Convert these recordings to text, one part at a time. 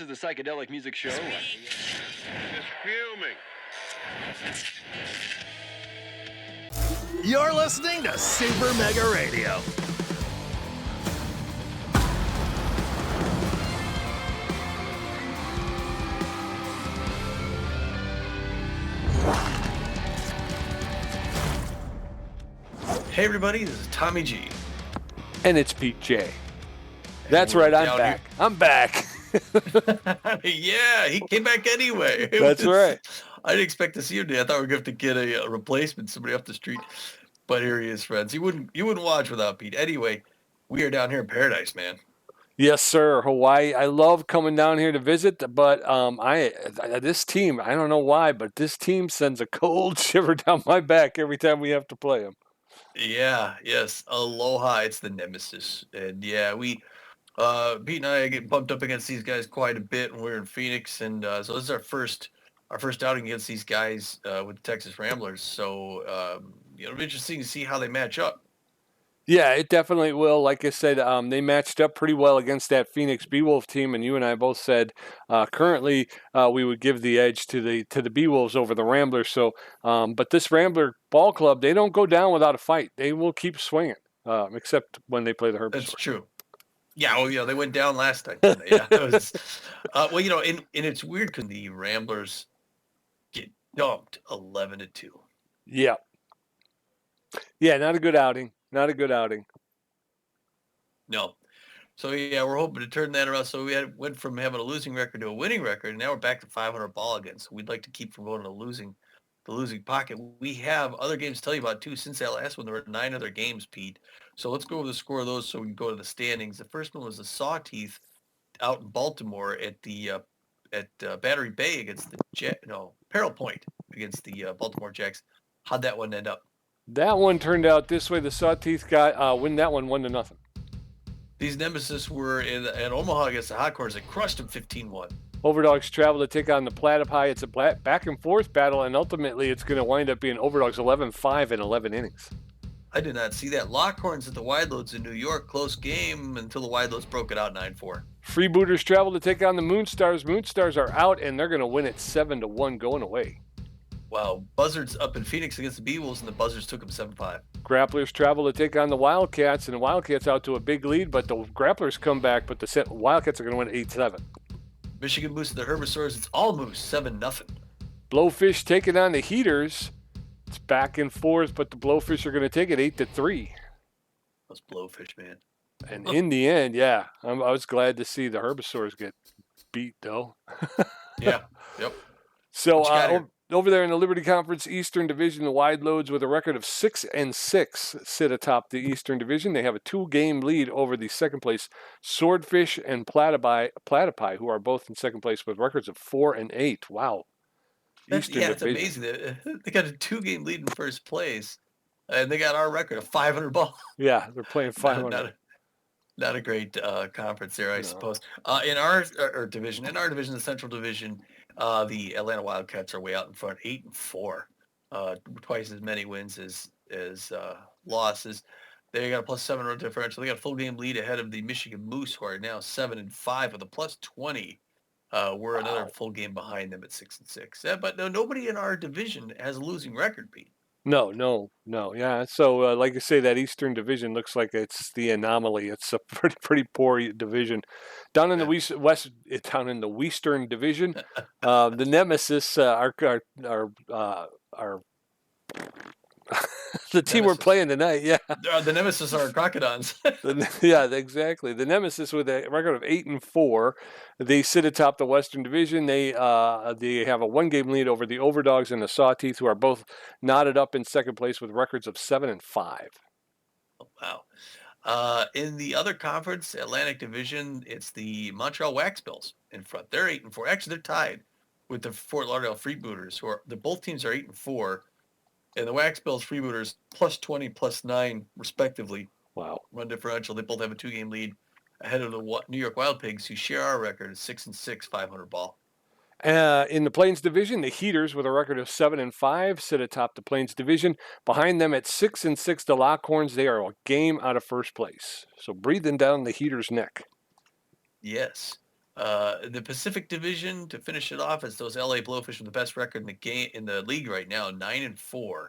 is the Psychedelic Music Show. Just fuming. You're listening to Super Mega Radio. Hey everybody, this is Tommy G. And it's Pete J. That's right, I'm back. I'm back. Yeah, he came back anyway. That's right. I didn't expect to see him today. I thought we were going to get a replacement, somebody off the street. But here he is, friends. You wouldn't watch without Pete. Anyway, we are down here in paradise, man. Yes, sir. Hawaii. I love coming down here to visit, but this team, I don't know why, but this team sends a cold shiver down my back every time we have to play them. Yeah, yes. Aloha. It's the Nemesis. And yeah, Pete and I get bumped up against these guys quite a bit when we were in Phoenix. And so this is our first outing against these guys with the Texas Ramblers. So, it'll be interesting to see how they match up. Yeah, it definitely will. Like I said, they matched up pretty well against that Phoenix Beewolf team, and you and I both said currently we would give the edge to the Beewolves over the Ramblers. So, but this Rambler ball club, they don't go down without a fight. They will keep swinging, except when they play the Herbivores. That's true. Yeah, they went down last time. Yeah, it was, and it's weird because the Ramblers get dumped 11-2. Yeah. Yeah, not a good outing. Not a good outing. No. So, yeah, we're hoping to turn that around. So we went from having a losing record to a winning record, and now we're back to 500 ball again. So we'd like to keep from going to the losing pocket. We have other games to tell you about, too. Since that last one, there were 9 other games, Pete. So let's go over the score of those so we can go to the standings. The first one was the Sawteeth out in Baltimore at the Battery Bay against the Peril Point against the Baltimore Jacks. How'd that one end up? That one turned out this way. The Sawteeth got win that one 1-0. These Nemesis were in Omaha against the Hotcorns. They crushed them 15-1. Overdogs travel to take on the Platypi. It's a back and forth battle, and ultimately it's going to wind up being Overdogs 11-5 in 11 innings. I did not see that. Lockhorns at the Wideloads in New York. Close game until the Wideloads broke it out 9-4. Freebooters travel to take on the Moonstars. Moonstars are out, and they're going to win it 7-1 going away. Wow. Buzzards up in Phoenix against the Beewolves, and the Buzzards took them 7-5. Grapplers travel to take on the Wildcats, and the Wildcats out to a big lead, but the Grapplers come back, but the Wildcats are going to win 8-7. Michigan Moose and the Herbivores. It's all Moose, 7-0. Blowfish taking on the Heaters. It's back and forth, but the Blowfish are going to take it 8-3. Those Blowfish, man. And in the end, yeah, I was glad to see the Herbivores get beat, though. Yeah, yep. So over there in the Liberty Conference Eastern Division, the Wideloads with a record of 6-6 sit atop the Eastern Division. They have a 2-game lead over the second place Swordfish and Platypi, who are both in second place with records of 4-8. Wow. It's amazing. They got a 2-game lead in first place, and they got our record of 500 ball. Yeah, they're playing 500. Not a great conference there, I suppose. In our division, the Central Division, the Atlanta Wildcats are way out in front, 8-4, twice as many wins as losses. They got a +7 run differential. They got a full game lead ahead of the Michigan Moose, who are now 7-5 with a +20. We're another full game behind them at 6-6. But nobody in our division has a losing record, Pete. No. Yeah. So, like I say, that Eastern Division looks like it's the anomaly. It's a pretty poor division. Down in the down in the Western Division, the Nemesis are the team we're playing tonight. Yeah. The Nemesis are Crocodons. Yeah, exactly. The Nemesis with a record of 8-4. They sit atop the Western Division. They have a 1-game lead over the Overdogs and the Sawteeth, who are both knotted up in second place with records of 7-5. Oh, wow. In the other conference, Atlantic Division, it's the Montreal Wax Bills in front. They're 8-4. Actually, they're tied with the Fort Lauderdale Freebooters, both teams are 8-4. And the Wax Bills Freebooters +20, +9, respectively. Wow. Run differential. They both have a 2-game lead ahead of the New York Wild Pigs, who share our record, 6-6, 500 ball. In the Plains Division, the Heaters with a record of 7-5 sit atop the Plains Division. Behind them at 6-6, the Lockhorns. They are a game out of first place. So breathing down the Heaters' neck. Yes. The Pacific Division to finish it off is those LA Blowfish with the best record in the game in the league right now, 9-4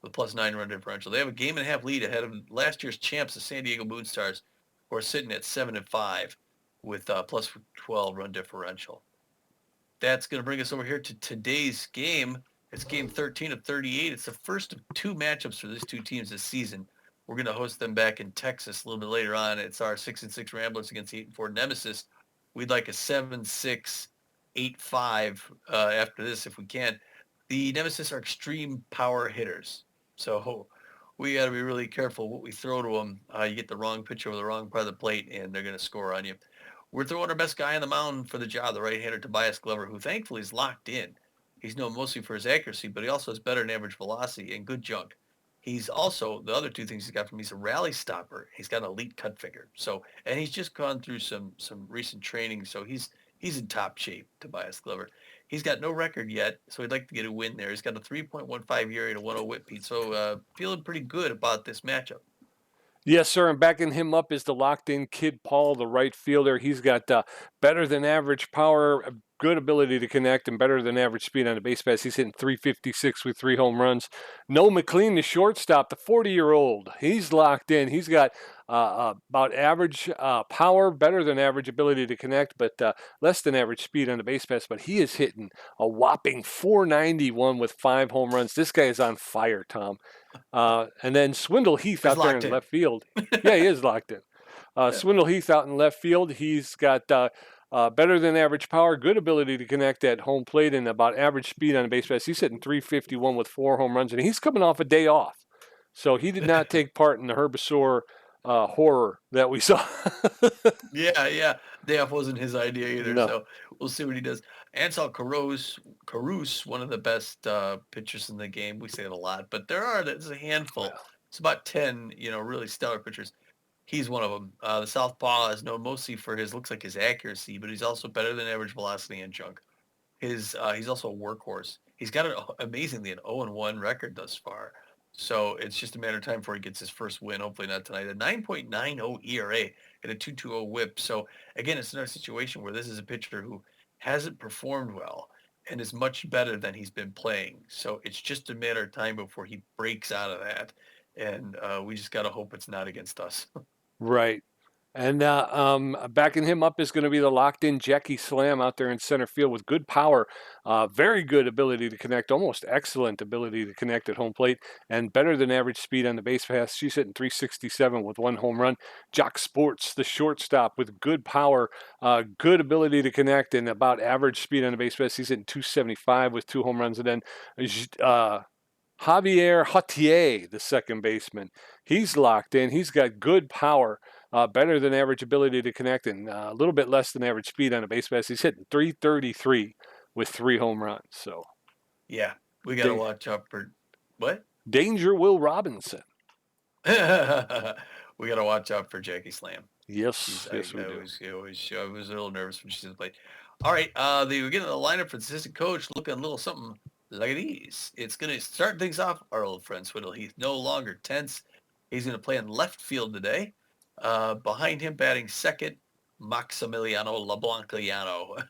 with +9 run differential. They have a game and a half lead ahead of last year's champs, the San Diego Moonstars, who are sitting at 7-5 with +12 run differential. That's going to bring us over here to today's game. It's game 13 of 38. It's the first of two matchups for these two teams this season. We're going to host them back in Texas a little bit later on. It's our 6-6 Ramblers against 8-4 Nemesis. We'd like a 7-6, 8-5 after this if we can. The Nemesis are extreme power hitters, so we got to be really careful what we throw to them. You get the wrong pitcher over the wrong part of the plate, and they're going to score on you. We're throwing our best guy on the mound for the job, the right-hander Tobias Glover, who thankfully is locked in. He's known mostly for his accuracy, but he also has better than average velocity and good junk. He's also, the other two things he's got from me, he's a rally stopper. He's got an elite cut finger. So, and he's just gone through some recent training, so he's in top shape, Tobias Glover. He's got no record yet, so he'd like to get a win there. He's got a 3.15 ERA and a 1.0 whip, Pete. So feeling pretty good about this matchup. Yes, sir. And backing him up is the locked-in Kid Paul, the right fielder. He's got better than average power, good ability to connect, and better than average speed on the base pass. He's hitting .356 with 3 home runs. Noah McLean, the shortstop, the 40-year-old. He's locked in. He's got about average power, better than average ability to connect, but less than average speed on the base pass. But he is hitting a whopping .491 with 5 home runs. This guy is on fire, Tom. And then Swindle Heath out there in left field. Yeah, he is locked in. Swindle Heath out in left field. He's got better than average power, good ability to connect at home plate, and about average speed on the base pass. He's hitting .351 with 4 home runs, and he's coming off a day off. So he did not take part in the Herbisaur horror that we saw. Yeah. Day off wasn't his idea either, No. so we'll see what he does. Ansel Caruso, one of the best pitchers in the game. We say it a lot, but there's a handful. It's about 10, really stellar pitchers. He's one of them. The Southpaw is known mostly for his accuracy, but he's also better than average velocity and junk. He's also a workhorse. He's got amazingly an 0-1 record thus far. So it's just a matter of time before he gets his first win. Hopefully not tonight. A 9.90 ERA and a 2.20 whip. So again, it's another situation where this is a pitcher who hasn't performed well and is much better than he's been playing. So it's just a matter of time before he breaks out of that. And we just got to hope it's not against us. Right. And backing him up is going to be the locked-in Jackie Slam out there in center field with good power, very good ability to connect, almost excellent ability to connect at home plate, and better than average speed on the base pass. She's hitting .367 with 1 home run. Jock Sports, the shortstop, with good power, good ability to connect, and about average speed on the base pass. He's hitting .275 with 2 home runs. And then Javier Hotier, the second baseman, he's locked in. He's got good power, better than average ability to connect, and a little bit less than average speed on a base pass. He's hitting .333 with 3 home runs. So, yeah, we got to watch out for what? Danger Will Robinson. We got to watch out for Jackie Slam. Yes, we do. I was a little nervous when she played. All right, we get in the lineup for the assistant coach, looking a little something like these. It's going to start things off. Our old friend Swindle Heath, no longer tense. He's going to play in left field today. Behind him, batting second, Maximiliano LeBlancliano.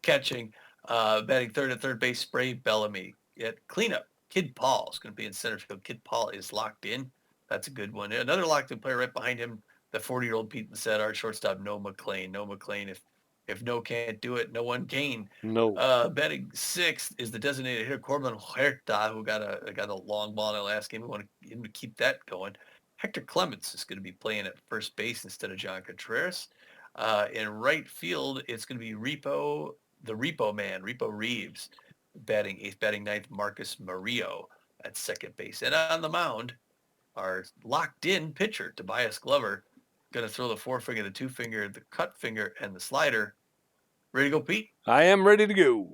Catching, batting third at third base, Spray Bellamy. At cleanup, Kid Paul is going to be in center field. Kid Paul is locked in. That's a good one. Another locked-in player right behind him, the 40-year-old Pete said, our shortstop, Noah McLean. Noah McLean, if no can't do it, no one can. No. Batting sixth is the designated hitter, Corbin Huerta, who got a long ball in the last game. We want him to keep that going. Hector Clements is going to be playing at first base instead of John Contreras. In right field, it's going to be the Repo Man, Repo Reeves, batting eighth, batting ninth, Marcus Murillo at second base. And on the mound, our locked-in pitcher, Tobias Glover, going to throw the forefinger, the two-finger, the cut finger, and the slider. Ready to go, Pete? I am ready to go.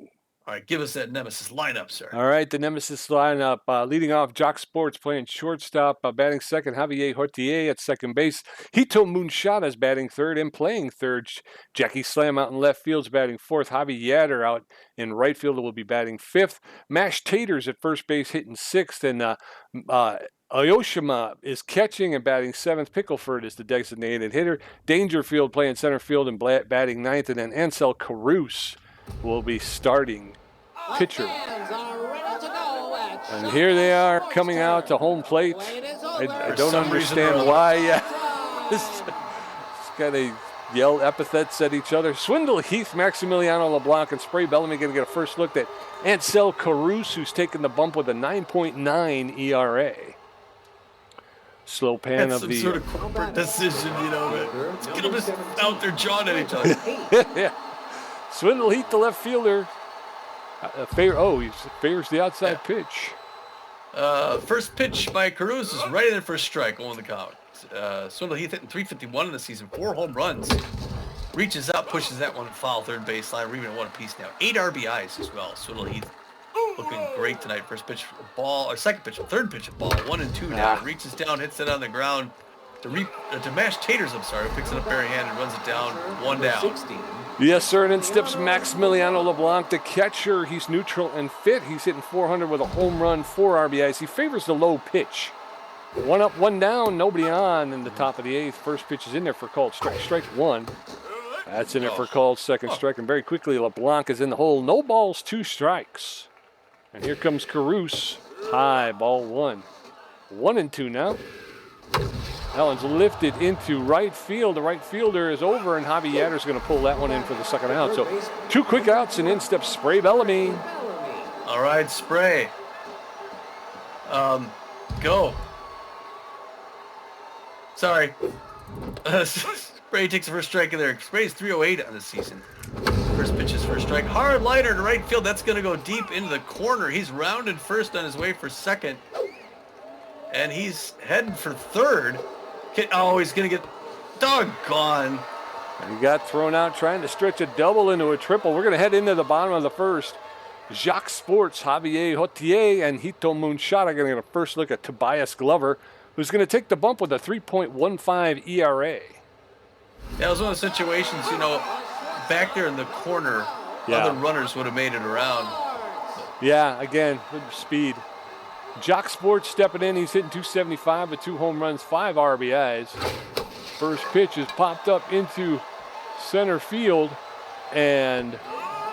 All right, give us that Nemesis lineup, sir. All right, the Nemesis lineup. Leading off, Jock Sports playing shortstop. Batting second, Javier Hortier at second base. Hito Moonshot is batting third and playing third. Jackie Slam out in left field is batting fourth. Javi Yadder out in right field will be batting fifth. Mashed Taters at first base hitting sixth. And Aoshima is catching and batting 7th. Pickleford is the designated hitter. Dangerfield playing center field and batting 9th. And then Ansel Caruso will be starting pitcher. And here they are coming out to home plate. I don't understand why. This guy, they yell epithets at each other. Swindle Heath, Maximiliano LeBlanc, and Spray Bellamy going to get a first look at Ansel Caruso, who's taking the bump with a 9.9 ERA. Slow pan That's of the sort of corporate decision, you know. Let's get them just out there jawing at each other. yeah. Swindle Heath, the left fielder. He favors the outside pitch. First pitch by Caruso is right in there for a strike, on the count. Swindle Heath hitting .351 in the season, 4 home runs. Reaches out, pushes that one foul, third baseline. We're even at one apiece now. 8 RBIs as well. Swindle Heath looking great tonight. First pitch, ball, or second pitch, third pitch, ball. 1-2 now. Reaches down, hits it on the ground. To Mash Taters, picks it up bare-handed, runs it down, 1 down. Yes, sir, and in steps Maximiliano LeBlanc, the catcher. He's neutral and fit. He's hitting .400 with a home run, 4 RBIs. He favors the low pitch. 1 up, 1 down, nobody on in the top of the 8th. First pitch is in there for called strike. Strike 1. That's in there for called second strike. And very quickly, LeBlanc is in the hole. No balls, 2 strikes. And here comes Caruso. High, ball 1. 1-2 now. That one's lifted into right field. The right fielder is over, and Javi Yatter's going to pull that one in for the second out. So 2 quick outs, and in steps Spray Bellamy. All right, Spray. Go. Sorry. Spray takes the first strike in there. Spray's .308 on the season. First pitch is first strike. Hard liner to right field. That's going to go deep into the corner. He's rounded first on his way for second. And he's heading for third. Oh, he's going to get doggone. He got thrown out trying to stretch a double into a triple. We're going to head into the bottom of the first. Jacques Sports, Javier Hotier, and Hito Moonshot are going to get a first look at Tobias Glover, who's going to take the bump with a 3.15 ERA. That was one of the situations, back there in the corner, other runners would have made it around. Yeah, again, good speed. Jock Sports stepping in. He's hitting .275 with 2 home runs, 5 RBIs. First pitch is popped up into center field, and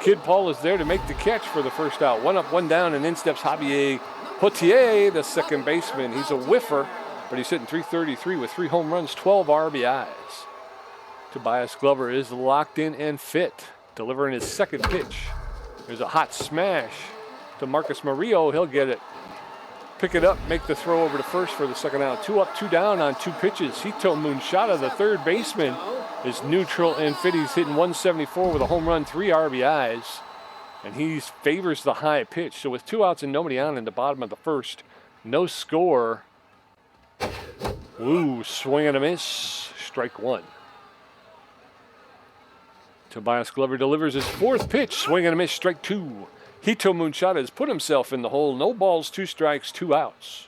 Kid Paul is there to make the catch for the first out. 1 up, 1 down, and in steps Javier Hotier, the second baseman. He's a whiffer, but he's hitting .333 with 3 home runs, 12 RBIs. Tobias Glover is locked in and fit, delivering his second pitch. There's a hot smash to Marcus Murillo. He'll get it. Pick it up, make the throw over to first for the second out. 2 up, 2 down on 2 pitches. Hito Moonshot, the third baseman, is neutral and fit. He's hitting .174 with a home run, 3 RBIs. And he favors the high pitch. So with 2 outs and nobody on in the bottom of the first, no score. Ooh, swing and a miss. Strike 1. Tobias Glover delivers his 4th pitch. Swing and a miss, strike 2. Hito Moonshot has put himself in the hole. No balls, 2 strikes, 2 outs.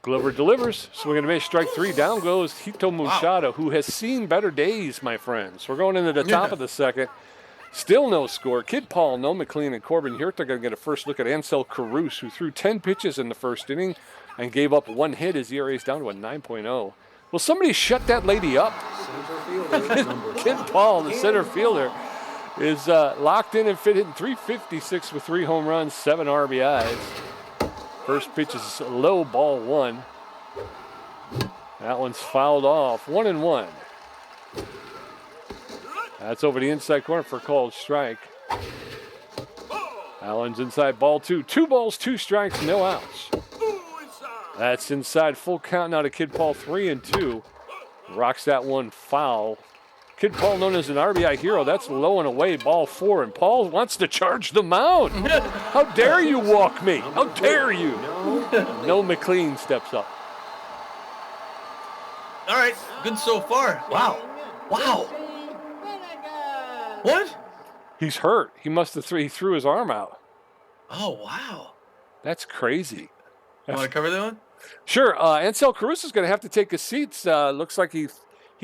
Glover delivers. Swing and a miss, strike 3. Down goes Hito Moonshot, who has seen better days, my friends. We're going into the top of the second. Still no score. Kid Paul, Noah McLean, and Corbin Hurt are going to get a first look at Ansel Caruso, who threw 10 pitches in the first inning and gave up 1 hit. His ERA is down to a 9.0. Will somebody shut that lady up? Kid Paul, the center fielder, is locked in and fit, hitting .356 with 3 home runs, 7 RBIs. First pitch is low, ball 1. That one's fouled off. 1-1. That's over the inside corner for a called strike. Allen's inside, ball 2. 2 balls, 2 strikes, no outs. That's inside, full count now to Kid Paul, 3-2. Rocks that one foul. Kid Paul, known as an RBI hero, that's low and away, ball 4, and Paul wants to charge the mound. How dare you walk me? How dare you? No McLean steps up. All right, good so far. Wow. What? He's hurt. He must have he threw his arm out. Oh, wow. That's crazy. You want to cover that one? Sure. Ansel Caruso is going to have to take his seats. Looks like he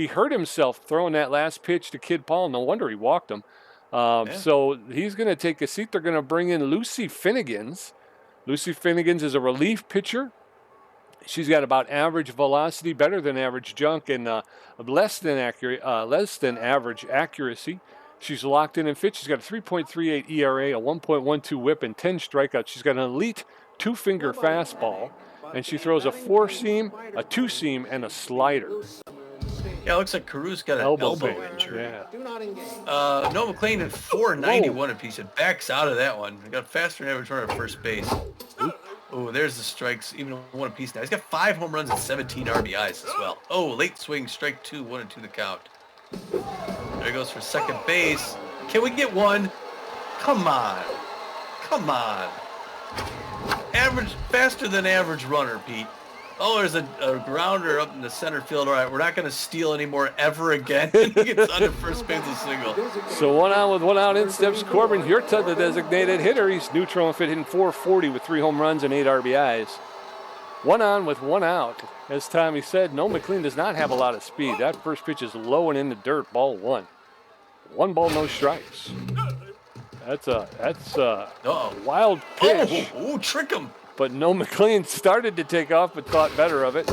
hurt himself throwing that last pitch to Kid Paul. No wonder he walked him. So he's going to take a seat. They're going to bring in Lucy Finnegans. Lucy Finnegans is a relief pitcher. She's got about average velocity, better than average junk, and less than average accuracy. She's locked in and fit. She's got a 3.38 ERA, a 1.12 WHIP, and 10 strikeouts. She's got an elite two-finger fastball, and she throws a four-seam, a two-seam, and a slider. Yeah, it looks like Caruso got an elbow injury. Yeah. Noah McLean at 491 apiece. It backs out of that one. He got faster than average runner at first base. Oh, there's the strikes, even one apiece now. He's got 5 home runs and 17 RBIs as well. Oh, late swing, strike 2, 1-2 the count. There he goes for second base. Can we get one? Come on. Come on. Average, faster than average runner, Pete. Oh, there's a grounder up in the center field. All right, we're not going to steal anymore ever again. He gets under first base a single. So 1 out with 1 out, in steps Corbin Hurta, the designated hitter. He's neutral and fit, hitting .440 with 3 home runs and 8 RBIs. 1 on with 1 out. As Tommy said, Noah McLean does not have a lot of speed. That first pitch is low and in the dirt, ball 1. 1 ball, no strikes. That's a wild pitch. Oh, trick him. But Noah McLean started to take off, but thought better of it.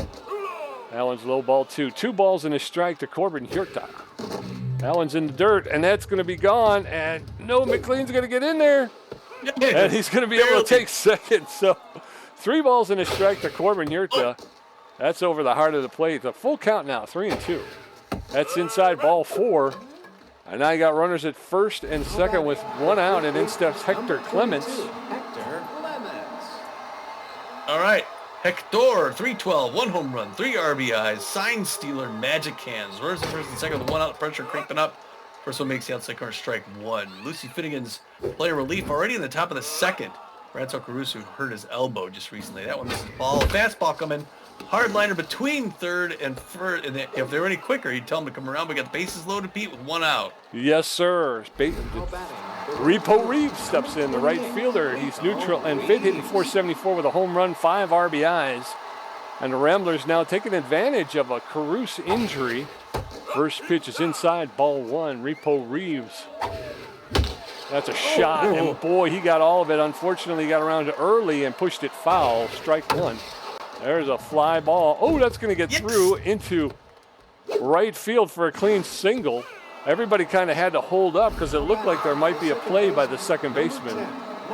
That one's low ball 2. 2 balls and a strike to Corbin Hurta. That one's in the dirt, and that's going to be gone. And Noah McLean's going to get in there, and he's going to be able to take second. So 3 balls and a strike to Corbin Hurta. That's over the heart of the plate. The full count now, 3-2. That's inside ball 4. And now you got runners at first and second with 1 out, and in steps Hector Clements. All right, Hector, 312, 1 home run, 3 RBIs, sign stealer, magic hands. Runners at first and second with 1 out, pressure creeping up. First one makes the outside corner, strike 1. Lucy Finnegan's player relief already in the top of the second. Ranto Caruso hurt his elbow just recently. That one misses the ball. Fastball coming. Hard liner between third and first. And if they were any quicker, he'd tell them to come around. We got the bases loaded, Pete, with 1 out. Yes, sir. Repo Reeves steps in, the right fielder. He's neutral and fit, hitting .474 with a home run, 5 RBIs. And the Ramblers now taking advantage of a Caruso injury. First pitch is inside, ball 1. Repo Reeves. That's a shot, and boy, he got all of it. Unfortunately, he got around to early and pushed it foul. Strike 1. There's a fly ball. Oh, that's going to get through into right field for a clean single. Everybody kind of had to hold up because it looked like there might be a play by the second baseman.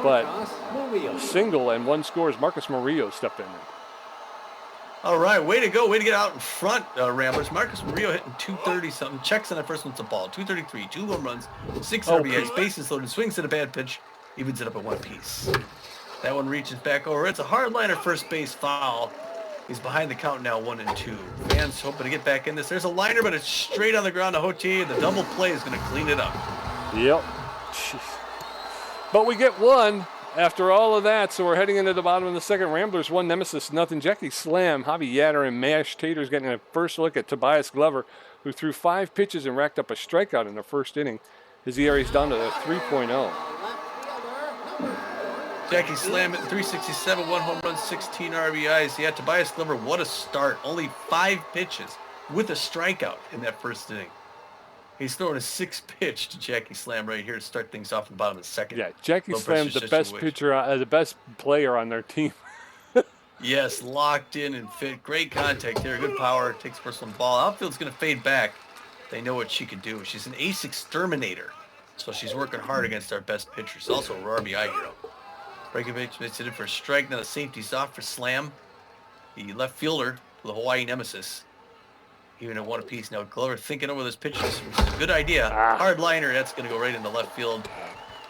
But a single and 1 scores. Marcus Murillo stepped in there. All right, way to go. Way to get out in front, Ramblers. Marcus Murillo hitting 230-something. Checks on the first one's a ball. 233, 2 home runs, 6 RBIs, bases loaded, swings at a bad pitch, evens it up at 1 apiece. That one reaches back over. It's a hard liner first base foul. He's behind the count now, 1-2. Fans hoping to get back in this. There's a liner, but it's straight on the ground to Hotier. The double play is going to clean it up. Yep. But we get 1 after all of that, so we're heading into the bottom of the second. Ramblers 1, Nemesis nothing. Jackie Slam, Javi Yatter, and Mashed Taters getting a first look at Tobias Glover, who threw 5 pitches and racked up a strikeout in the first inning. His ERA is down to 3.0. Jackie Slam at 367, 1 home run, 16 RBIs. Yeah, Tobias Glover, what a start. Only 5 pitches with a strikeout in that first inning. He's throwing a 6th pitch to Jackie Slam right here to start things off in the bottom of the second. Yeah, Jackie Slam's the best pitcher, the best player on their team. Yes, locked in and fit. Great contact there. Good power. Takes first one ball. Outfield's going to fade back. They know what she can do. She's an ace exterminator. So she's working hard against our best pitchers. Also a RBI hero. Breaking pitch makes it in for a strike. Now the safety's off for Slam. The left fielder for the Hawaii Nemesis. Even at 1 apiece. Now Glover thinking over those pitches, which is a good idea. Hard liner, that's going to go right into left field.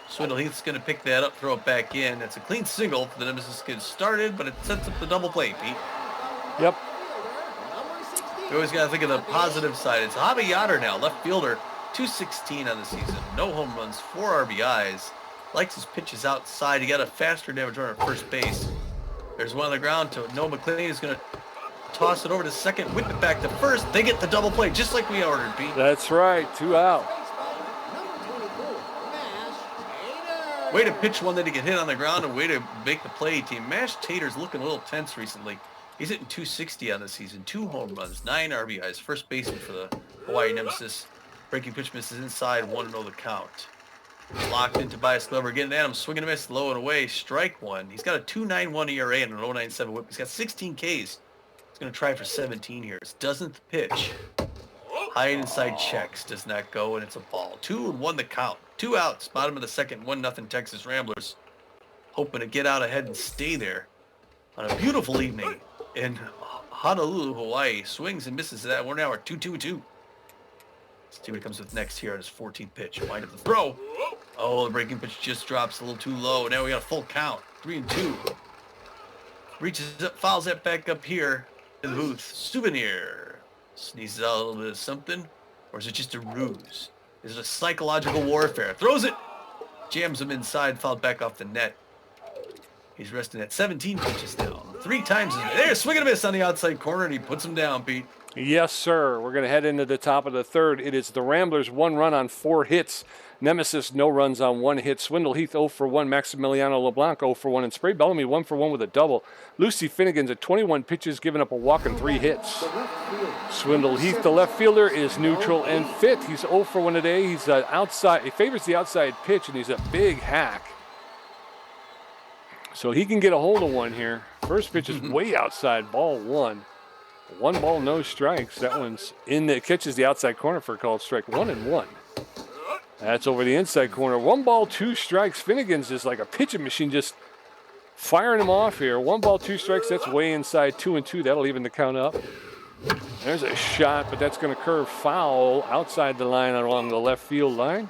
Swindle Heath's going to pick that up, throw it back in. That's a clean single for the Nemesis to get started, but it sets up the double play, Pete. Yep. You always got to think of the positive side. It's Javi Yatter now, left fielder, 216 on the season. No home runs, 4 RBIs. Likes his pitches outside. He got a faster damage runner at first base. There's one on the ground to Noah McLean. He's going to toss it over to second, whip it back to first. They get the double play, just like we ordered, Pete. That's right, 2 out. Way to pitch one that he get hit on the ground and way to make the play, team. Mashed Tater's looking a little tense recently. He's hitting 260 on the season, 2 home runs, 9 RBIs, first baseman for the Hawaii Nemesis. Breaking pitch misses inside, 1-0 the count. Locked in Tobias Glover, getting at him, swinging and a miss, low and away, strike 1. He's got a 2.91 ERA and an 0.97 whip. He's got 16 Ks He's going to try for 17 here. His doesn't pitch. High and inside checks. Does not go, and it's a ball. 2-1 the count. 2 outs. Bottom of the second. 1-0 Texas Ramblers. Hoping to get out ahead and stay there on a beautiful evening in Honolulu, Hawaii. Swings and misses that. We're now at 2-2-2. Let's see what he comes with next here on his 14th pitch. Wind up the throw. Oh, the breaking pitch just drops a little too low. Now we got a full count. 3-2. Reaches up, fouls that back up here in the booth. Souvenir. Sneezes out a little bit of something. Or is it just a ruse? Is it a psychological warfare? Throws it. Jams him inside. Fouled back off the net. He's resting at 17 pitches now. 3 times. There's swing and a miss on the outside corner, and he puts him down, Pete. Yes, sir. We're going to head into the top of the third. It is the Ramblers 1 run on 4 hits. Nemesis no runs on 1 hit. Swindle Heath 0 for 1. Maximiliano LeBlanc 0 for 1. And Spray Bellamy 1 for 1 with a double. Lucy Finnegan's at 21 pitches, giving up a walk and 3 hits. Swindle Heath, the left fielder, is neutral and fit. He's 0 for 1 today. He's outside. He favors the outside pitch, and he's a big hack. So he can get a hold of one here. First pitch is way outside, ball 1. 1 ball, no strikes. That one's in the catches the outside corner for a called strike. 1-1. That's over the inside corner. 1 ball, 2 strikes. Finnegan's is like a pitching machine, just firing him off here. 1 ball, 2 strikes. That's way inside. 2-2. That'll even the count up. There's a shot, but that's going to curve foul outside the line along the left field line.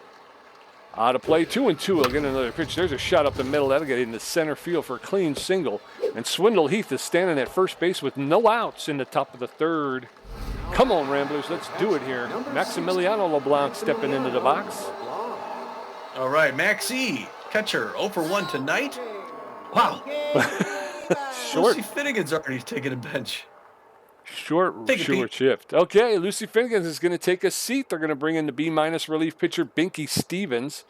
Out of play, 2-2. He'll get another pitch. There's a shot up the middle. That'll get into center field for a clean single. And Swindle Heath is standing at first base with no outs in the top of the third. Come on, Ramblers. Let's do it here. Maximiliano LeBlanc stepping into the box. All right, Maxie, catcher, 0 for 1 tonight. Wow. Short. Lucy Finnegan's already taking a bench. Short shift. Okay, Lucy Finnegan is going to take a seat. They're going to bring in the B- relief pitcher, Binky Stevens.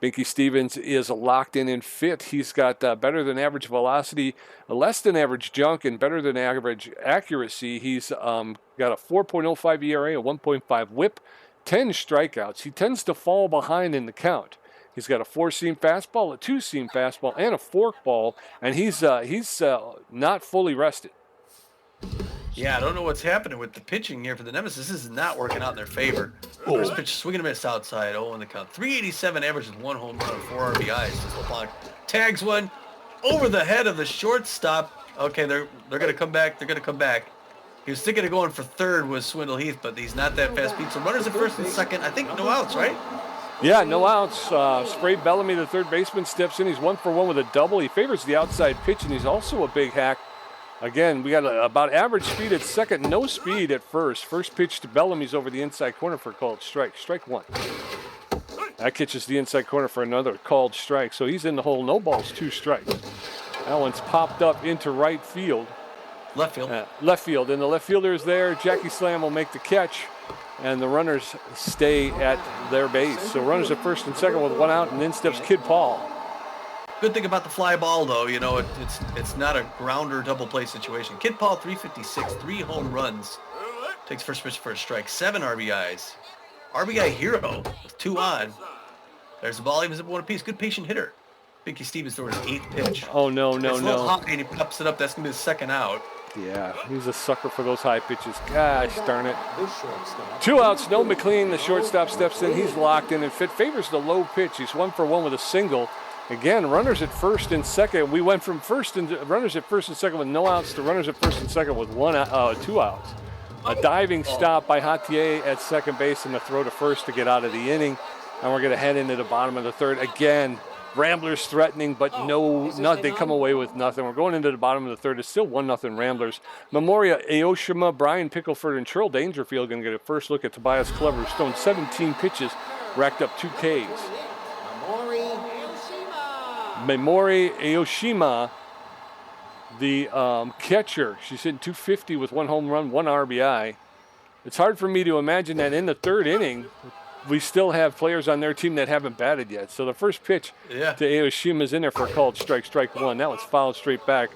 Binky Stevens is locked in and fit. He's got better than average velocity, less than average junk, and better than average accuracy. He's got a 4.05 ERA, a 1.5 whip, 10 strikeouts. He tends to fall behind in the count. He's got a 4-seam fastball, a 2-seam fastball, and a forkball, and he's not fully rested. Yeah, I don't know what's happening with the pitching here for the Nemesis. This is not working out in their favor. First pitch, swing and a miss outside. 0 on the count. 387 average with 1 home run and 4 RBIs. LeBlanc tags one over the head of the shortstop. Okay, they're going to come back. They're going to come back. He was thinking of going for third with Swindle Heath, but he's not that fast. Pete. So runners at first and second. I think no outs, right? Yeah, no outs. Spray Bellamy, the third baseman, steps in. He's 1 for 1 with a double. He favors the outside pitch, and he's also a big hack. Again, we got about average speed at second, no speed at first. First pitch to Bellamy's over the inside corner for a called strike. Strike 1. That catches the inside corner for another called strike. So he's in the hole. No balls, 2 strikes. That one's popped up into right field. Left field. Left field. And the left fielder is there. Jackie Slam will make the catch. And the runners stay at their base. So runners at first and second with 1 out. And then steps Kid Paul. Good thing about the fly ball, though, you know, it's not a grounder double play situation. Kid Paul, 356, 3 home runs. Takes first pitch for a strike, 7 RBIs. RBI hero with 2 on. There's the ball, even up 1 apiece. Good patient hitter. Binky Stevens throwing his 8th pitch. Oh, no. It's a little high, and he pops it up. That's going to be the second out. Yeah, he's a sucker for those high pitches. Gosh darn it. 2 outs, no McLean. The shortstop steps in. He's locked in and fit. Favors the low pitch. He's 1 for 1 with a single. Again, runners at first and second. We went from runners at first and second with no outs to runners at first and second with 2 outs. A diving stop by Hatier at second base and a throw to first to get out of the inning. And we're going to head into the bottom of the third. Again, Ramblers threatening, but they come away with nothing. We're going into the bottom of the third. It's still 1-0 Ramblers. Memoria Aoshima, Brian Pickleford, and Cheryl Dangerfield going to get a first look at Tobias Glover, who's thrown 17 pitches, racked up 2 Ks. Memori Aoshima, the catcher. She's hitting .250 with 1 home run, 1 RBI. It's hard for me to imagine that in the third inning, we still have players on their team that haven't batted yet. So the first pitch to Aoshima is in there for a called strike, strike 1. That was fouled straight back.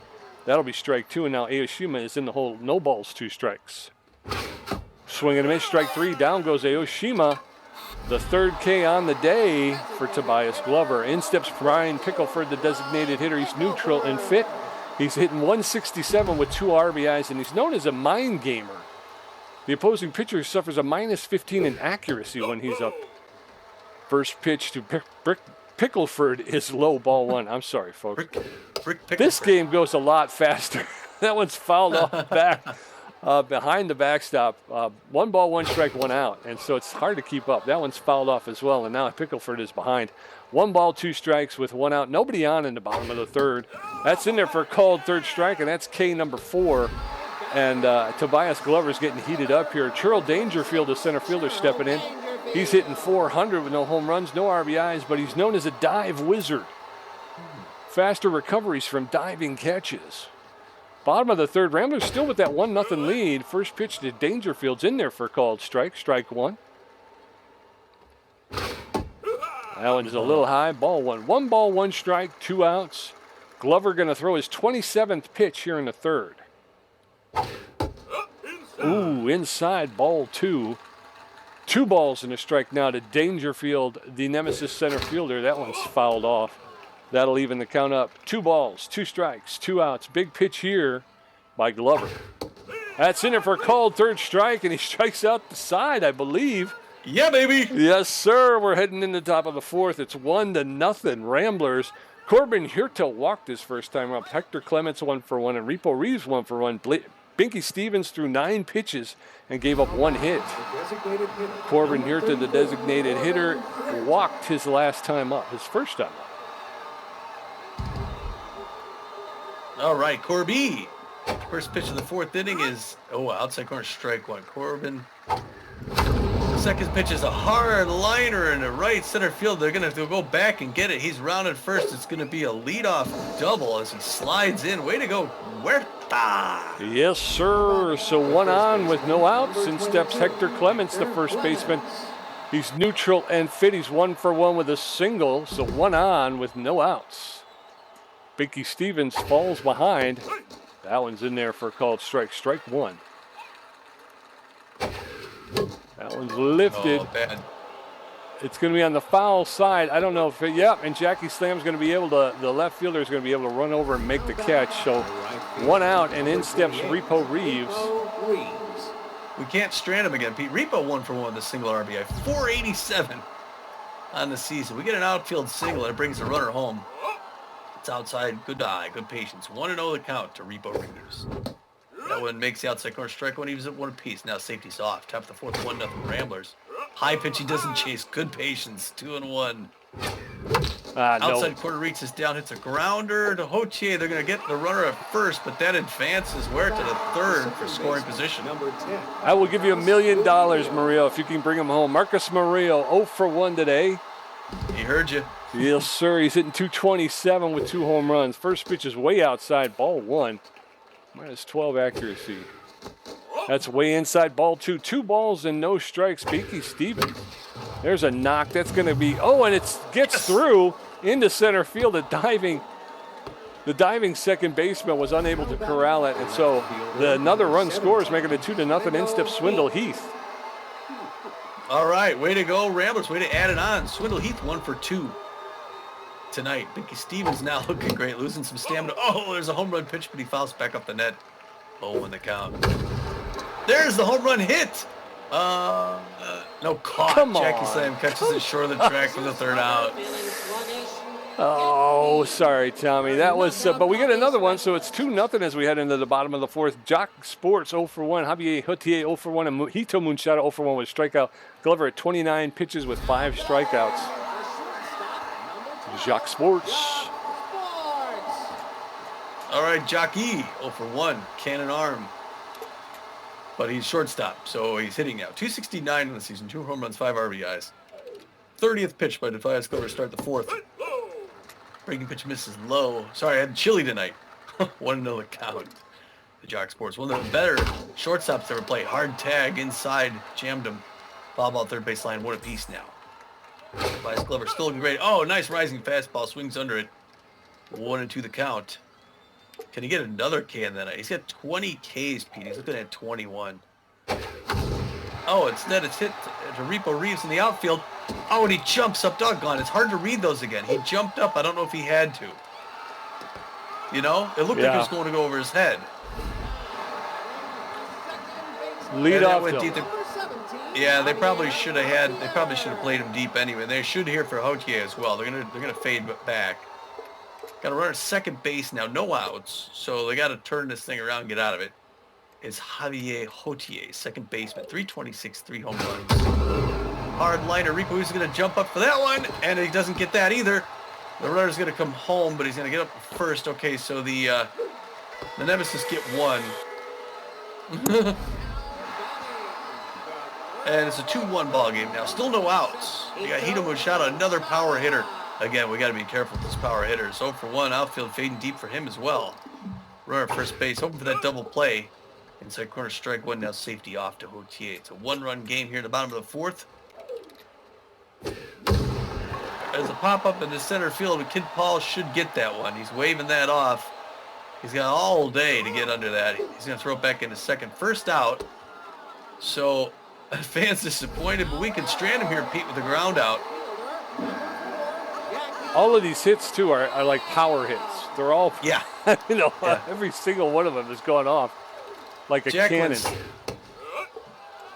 That'll be strike 2, and now Aoshima is in the hole. No balls, 2 strikes. Swing and a miss, strike 3. Down goes Aoshima. The 3rd K on the day for Tobias Glover. In steps Brian Pickleford, the designated hitter. He's neutral and fit. He's hitting 167 with 2 RBIs, and he's known as a mind gamer. The opposing pitcher suffers a minus 15 in accuracy when he's up. First pitch to Pickleford is low, ball 1. I'm sorry, folks. This game goes a lot faster. That one's fouled off back behind the backstop. 1 ball, 1 strike, 1 out. And so it's hard to keep up. That one's fouled off as well, and now Pickleford is behind. 1 ball, 2 strikes with 1 out. Nobody on in the bottom of the third. That's in there for a called third strike, and that's K number 4. And Tobias Glover's getting heated up here. Churl Dangerfield, the center fielder, stepping in. He's hitting 400 with no home runs, no RBIs, but he's known as a dive wizard. Faster recoveries from diving catches. Bottom of the third, Ramblers still with that 1-0 lead. First pitch to Dangerfield's in there for a called strike, strike 1. That one's a little high, ball 1. 1 ball, 1 strike, 2 outs. Glover going to throw his 27th pitch here in the third. Ooh, inside, ball 2. 2 balls and a strike now to Dangerfield, the Nemesis center fielder. That one's fouled off. That'll even the count up. 2 balls, 2 strikes, 2 outs. Big pitch here by Glover. That's in there for a called third strike, and he strikes out the side, I believe. Yeah, baby. Yes, sir. We're heading in the top of the fourth. It's 1-0 Ramblers. Corbin Hirtel walked his first time up. Hector Clements 1 for 1, and Repo Reeves 1 for 1. Binky Stevens threw 9 pitches and gave up 1 hit. Corbin Hirtel, the designated hitter, walked his last time up, his first time up. All right, Corby. First pitch of the 4th inning is, outside corner, strike 1. Corbin. Second pitch is a hard liner in the right center field. They're going to have to go back and get it. He's rounded first. It's going to be a leadoff double as he slides in. Way to go, Huerta. Yes, sir. So 1 on with no outs. In steps Hector Clements, the first baseman. He's neutral and fit. He's 1 for 1 with a single. So 1 on with no outs. Binky Stevens falls behind. That one's in there for a called strike. Strike 1. That one's lifted. Oh, bad. It's going to be on the foul side. I don't know if and Jackie Slam's going to be able to, the left fielder is going to be able to run over and make the catch. So 1 out, and in steps Repo Reeves. We can't strand him again, Pete. Repo 1 for 1 with a single RBI. 487 on the season. We get an outfield single, and it brings the runner home. It's outside. Good eye, good patience. 1-0 the count to Repo Reeves. That one makes the outside corner strike 1. He was at 1 apiece. Now safety's off. Top of the 4th, 1-0 Ramblers. High pitch, he doesn't chase. Good patience. 2-1. Outside corner reaches down, hits a grounder to Hotier. They're going to get the runner at first, but that advances Huerta to third for scoring position. I will give you $1 million, Murillo, if you can bring him home. Marcus Murillo, 0 for 1 today. He heard you. Yes, sir. He's hitting 227 with 2 home runs. First pitch is way outside, ball 1. Minus 12 accuracy. That's way inside, ball 2. 2 balls and no strikes. Binky Stevens. There's a knock. That's going to be, and it gets through into center field. The diving second baseman was unable to corral it, and so another run scores, making it 2-0. In steps Swindle Heath. All right, way to go, Ramblers. Way to add it on. Swindle Heath 1 for 2 tonight. Binky Stevens now looking great, losing some stamina. There's a home run pitch, but he fouls back up the net. 0 in the count. There's the home run hit. No, caught. Come on. Jackie Slam catches it short of the track for the 3rd out. Oh, sorry, Tommy. That was, but we get another one, so it's 2-0 as we head into the bottom of the 4th. Jock Sports 0 for 1. Javier Hotier 0 for 1. And Hito Munchata 0 for 1 with strikeout. Glover at 29 pitches with 5 strikeouts. Jock Sports. All right, Jockey 0 for 1. Cannon arm. But he's shortstop, so he's hitting now. 269 in the season, 2 home runs, 5 RBIs. 30th pitch by Tobias Glover to start the 4th. Breaking pitch misses low. Sorry, I had chili tonight. 1-0 count. The Jock Sports. One of the better shortstops ever played. Hard tag inside, jammed him. Foul ball third base line, 1 apiece now. Tobias Glover still looking great. Nice rising fastball, swings under it. 1-2 the count. Can he get another K in that night? He's got 20 Ks, Pete. He's looking at 21. Instead it's hit to Repo Reeves in the outfield. And he jumps up. Doggone. It's hard to read those again. He jumped up. I don't know if he had to. You know, it looked like it was going to go over his head. Lead off went deep. Yeah, they probably should have played him deep anyway. They should here for Hotier as well. They're gonna fade back. Got to run at second base now, no outs. So they got to turn this thing around and get out of it. It's Javier Hotier, second baseman, 326, 3 home runs. Hard liner, Rico is going to jump up for that one, and he doesn't get that either. The runner's going to come home, but he's going to get up first. Okay, so the Nemesis get one. And it's a 2-1 ball game now. Still no outs. You got Hito Machado, another power hitter. Again, we got to be careful with this power hitter. So for 1, outfield fading deep for him as well. Runner at first base, hoping for that double play. Inside corner, strike one, now safety off to Hotier. It's a 1-run game here at the bottom of the 4th. There's a pop-up in the center field, and Kid Paul should get that one. He's waving that off. He's got all day to get under that. He's going to throw it back into second. First out. So, fans disappointed, but we can strand him here, Pete, with the ground out. All of these hits, too, are like power hits. They're all, yeah. Every single one of them is going off like a cannon.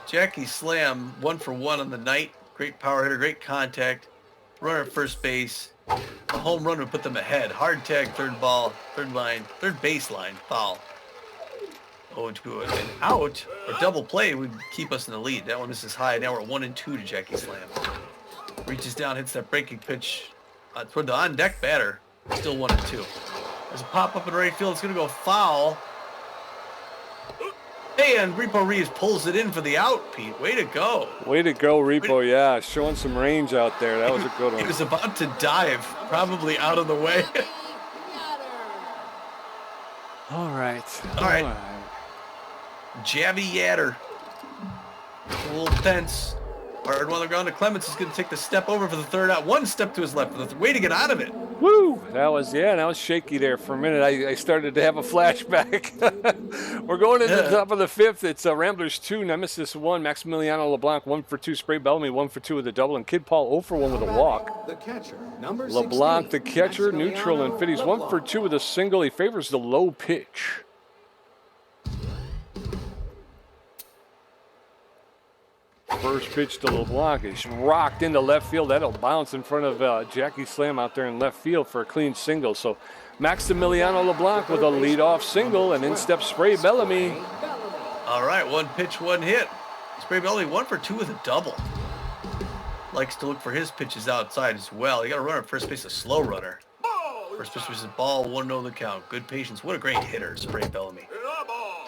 Jackie Slam, 1 for 1 on the night. Great power hitter, great contact. Runner at first base. A home run would put them ahead. Hard tag, third baseline, foul. 0-2, and out, or double play would keep us in the lead. That one misses high. Now we're at 1-2 to Jackie Slam. Reaches down, hits that breaking pitch toward the on-deck batter. Still 1-2. There's a pop-up in right field. It's going to go foul. And Repo Reeves pulls it in for the out, Pete. Way to go. Way to go, Repo. Yeah, showing some range out there. That was a good one. He was about to dive, probably out of the way. All right. Javi Yatter. A little tense. Hard one on the ground to Clements is going to take the step over for the third out. One step to his left for the way to get out of it. Woo! That was shaky there for a minute. I started to have a flashback. We're going into the top of the 5th. It's Ramblers 2, Nemesis 1, Maximiliano LeBlanc 1 for 2, Spray Bellamy 1 for 2 with a double, and Kid Paul 0 for 1 with a walk. The catcher, number LeBlanc, the catcher, neutral and fit. He's 1 for 2 with a single. He favors the low pitch. First pitch to LeBlanc is rocked into left field. That'll bounce in front of Jackie Slam out there in left field for a clean single. So Maximiliano LeBlanc with a leadoff single, and in steps Spray Bellamy. All right, 1 pitch, 1 hit. Spray Bellamy 1 for 2 with a double. Likes to look for his pitches outside as well. You got to run at first base, a slow runner. First pitch was a ball, 1-0 the count. Good patience. What a great hitter, Spray Bellamy.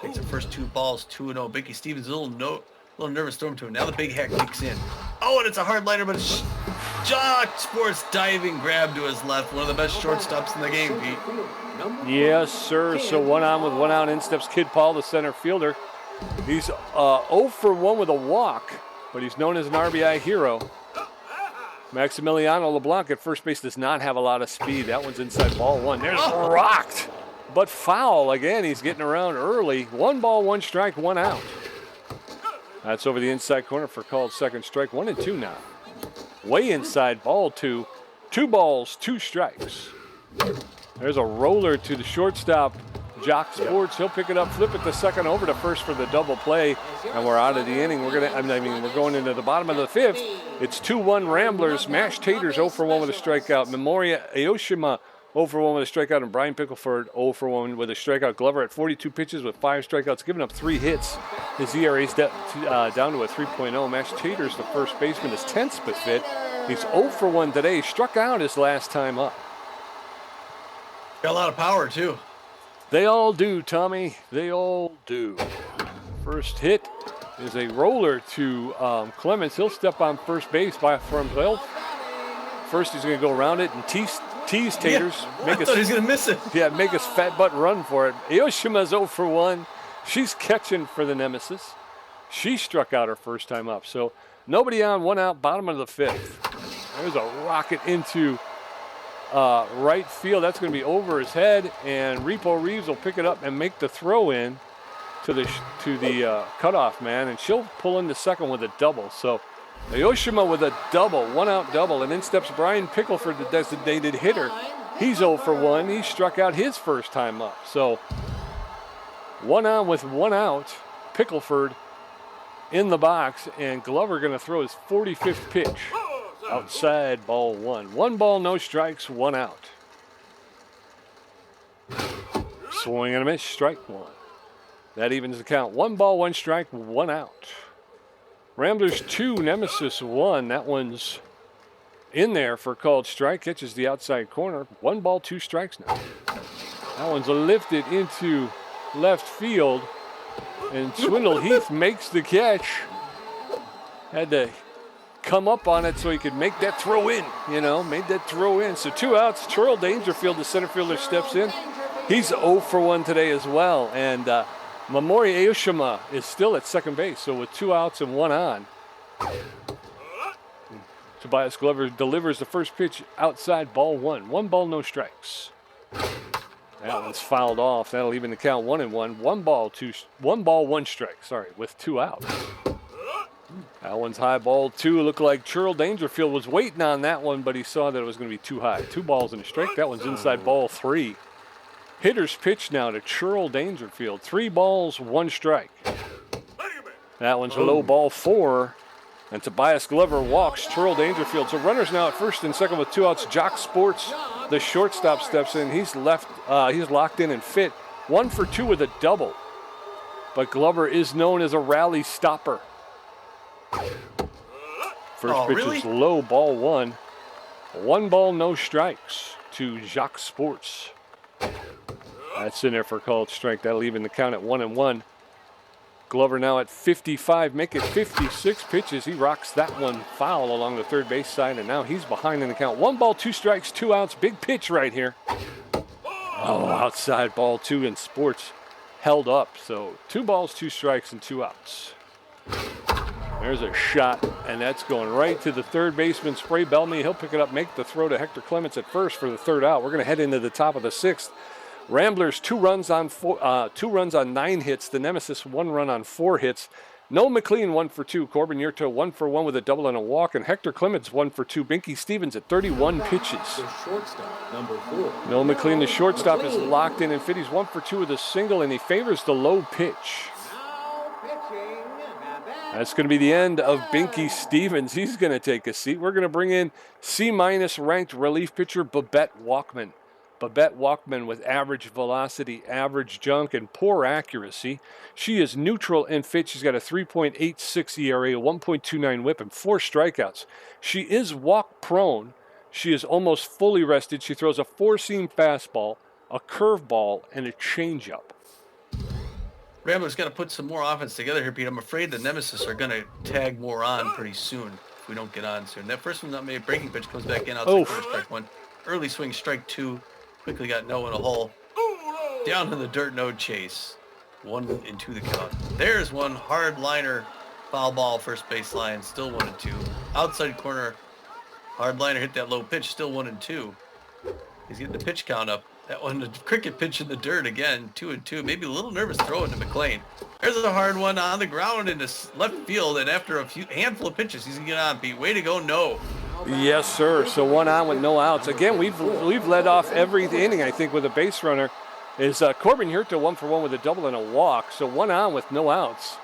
Takes the first 2 balls, 2-0. Bicky Stevens, a little nervous throw him to him. Now the big hack kicks in. Oh, and it's a hard liner, but it's Jock Sports diving grab to his left. One of the best shortstops in the game, Pete. Yes, sir. So 1 on with 1 out. In steps Kid Paul, the center fielder. He's 0 for 1 with a walk, but he's known as an RBI hero. Maximiliano LeBlanc at first base does not have a lot of speed. That one's inside ball 1. There's rocked, but foul. Again, he's getting around early. 1 ball, 1 strike, 1 out. That's over the inside corner for called second strike. 1-2 now. Way inside, ball 2. 2 balls, 2 strikes. There's a roller to the shortstop, Jock Sports. He'll pick it up, flip it to second, over to first for the double play, and we're out of the inning. We're going into the bottom of the 5th. It's 2-1 Ramblers. Mashed Taters 0 for 1 with a strikeout. Memoria Aoshima 0 for 1 with a strikeout, and Brian Pickleford 0 for 1 with a strikeout. Glover at 42 pitches with 5 strikeouts, giving up 3 hits. His ERA's down to a 3.0. Mashed Taters, the first baseman, is tense but fit. He's 0 for 1 today. Struck out his last time up. Got a lot of power, too. They all do, Tommy. They all do. First hit is a roller to Clements. He'll step on first base for himself. First, he's going to go around it and tease Taters. I thought he was going to miss it. Yeah, make his fat butt run for it. Aoshima's 0 for 1. She's catching for the Nemesis. She struck out her first time up. So nobody on, 1 out, bottom of the 5th. There's a rocket into right field. That's going to be over his head, and Repo Reeves will pick it up and make the throw in to the cutoff man, and she'll pull into second with a double. So Aoshima with a double, 1 out double, and in steps Brian Pickleford, the designated hitter. He's 0 for 1. He struck out his first time up. So 1 on with 1 out. Pickleford in the box, and Glover going to throw his 45th pitch. Outside, ball 1. 1 ball, no strikes, 1 out. Swing and a miss, strike 1. That evens the count. 1 ball, 1 strike, 1 out. Ramblers 2, Nemesis 1. That one's in there for a called strike. Catches the outside corner. 1 ball, 2 strikes now. That one's lifted into left field. And Swindle Heath makes the catch. Had to come up on it so he could make that throw in. Made that throw in. So 2 outs. Churl Dangerfield, the center fielder, steps in. He's 0 for 1 today as well. And Mamori Aoshima is still at second base. So with 2 outs and 1 on, Tobias Glover delivers the first pitch outside, ball 1. 1 ball, no strikes. That one's fouled off. That'll even the count 1-1. 1 ball, 1 strike. Sorry, with 2 outs. That one's high, ball 2. Looked like Churl Dangerfield was waiting on that one, but he saw that it was going to be too high. 2 balls and a strike. That one's inside, ball 3. Hitter's pitch now to Churl Dangerfield. 3 balls, 1 strike. That one's a low, ball 4. And Tobias Glover walks Churl Dangerfield. So runners now at first and second with 2 outs. Jock Sports, the shortstop, steps in. He's locked in and fit. 1 for 2 with a double. But Glover is known as a rally stopper. First pitch is low, ball 1. 1 ball, no strikes to Jock Sports. That's in there for a called strike. That'll even the count at 1-1. Glover now at 55, make it 56 pitches. He rocks that one foul along the third base side, and now he's behind in the count. 1 ball, 2 strikes, 2 outs. Big pitch right here. Oh, outside, ball 2, and Sports held up. So 2 balls, 2 strikes, and 2 outs. There's a shot, and that's going right to the third baseman, Spray Bellamy. He'll pick it up, make the throw to Hector Clements at first for the 3rd out. We're going to head into the top of the 6th. Ramblers 2 runs on 9 hits. The Nemesis 1 run on 4 hits. Noel McLean 1 for 2. Corbin Yurto 1 for 1 with a double and a walk. And Hector Clements 1 for 2. Binky Stevens at 31 pitches. The shortstop, number 4. Noel McLean, the shortstop, is locked in and fit. He's 1 for 2 with a single, and he favors the low pitch. That's going to be the end of Binky Stevens. He's going to take a seat. We're going to bring in C- ranked relief pitcher Babette Walkman. Babette Walkman with average velocity, average junk, and poor accuracy. She is neutral and fit. She's got a 3.86 ERA, a 1.29 whip, and 4 strikeouts. She is walk prone. She is almost fully rested. She throws a 4-seam fastball, a curveball, and a changeup. Ramblers got to put some more offense together here, Pete. I'm afraid the Nemesis are going to tag more on pretty soon if we don't get on soon. That first one's not made. Breaking pitch comes back in outside corner, strike 1. Early swing, strike 2. Quickly got no in a hole. Down in the dirt, no chase. 1-2 the count. There's one hard liner, foul ball, first baseline, still 1-2. Outside corner, hard liner hit that low pitch, still 1-2. He's getting the pitch count up. That one, the cricket pitch in the dirt again, 2-2. Maybe a little nervous throwing to McLean. There's a hard one on the ground in the left field, and after a handful of pitches, he's gonna get on. Pete, way to go, no. Yes, sir. So 1 on with no outs. Again, we've led off every inning, I think, with a base runner. Is Corbin Yurto 1 for 1 with a double and a walk. So 1 on with no outs.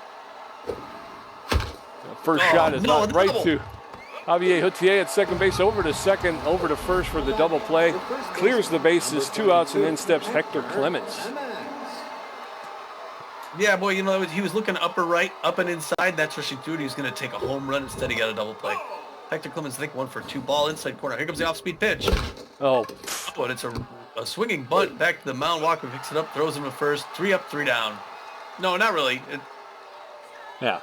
The first shot is out right to Javier Houtier at second base, over to second, over to first for the double play. Clears the bases, 2 outs, and then steps Hector Clements. Yeah, boy, he was looking upper right, up and inside. That's where she threw it. He was going to take a home run. Instead, he got a double play. Hector Clements, I think, 1 for 2. Ball inside corner. Here comes the off-speed pitch. Oh, and it's a swinging bunt back to the mound. Walker picks it up, throws him to first. 3 up, 3 down. No, not really. Yeah.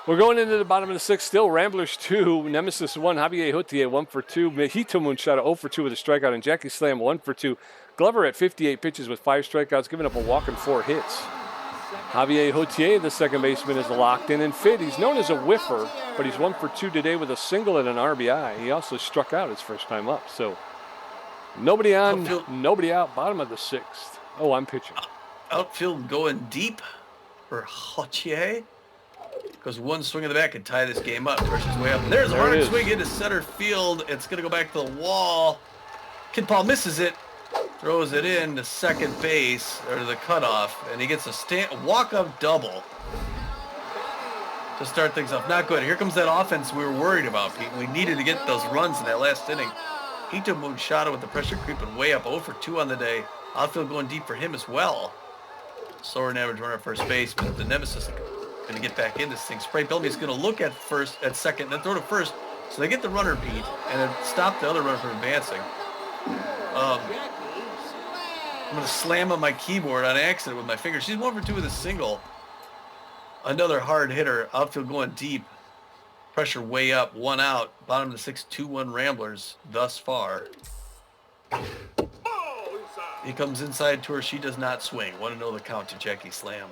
We're going into the bottom of the 6th still. Ramblers 2, Nemesis 1, Javier Houtier 1 for 2. Mejito Moonshot 0 for 2 with a strikeout, and Jackie Slam 1 for 2. Glover at 58 pitches with 5 strikeouts, giving up a walk and 4 hits. Javier Houtier, the second baseman, is locked in and fit. He's known as a whiffer, but he's 1 for 2 today with a single and an RBI. He also struck out his first time up. So nobody on, nobody out, bottom of the 6th. Oh, I'm pitching. Outfield going deep for Houtier. Goes 1 swing in the back and tie this game up. Pushes way up. There's a hard swing into center field. It's going to go back to the wall. Kid Paul misses it, throws it in to second base, or the cutoff, and he gets a walk-up double to start things off. Not good. Here comes that offense we were worried about, Pete. We needed to get those runs in that last inning. Hito Moonshot with the pressure creeping way up, 0 for 2 on the day. Outfield going deep for him as well. Slower than average runner at first base, but the Nemesis is going to get back in this thing. Spray Bellamy's going to look at second, then throw to first. So they get the runner beat and then stop the other runner from advancing. I'm going to slam on my keyboard on accident with my finger. She's 1 for 2 with a single. Another hard hitter. Outfield going deep. Pressure way up. 1 out. Bottom of the 6th, 2-1 Ramblers thus far. He comes inside to her. She does not swing. 1-0 the count to Jackie Slam.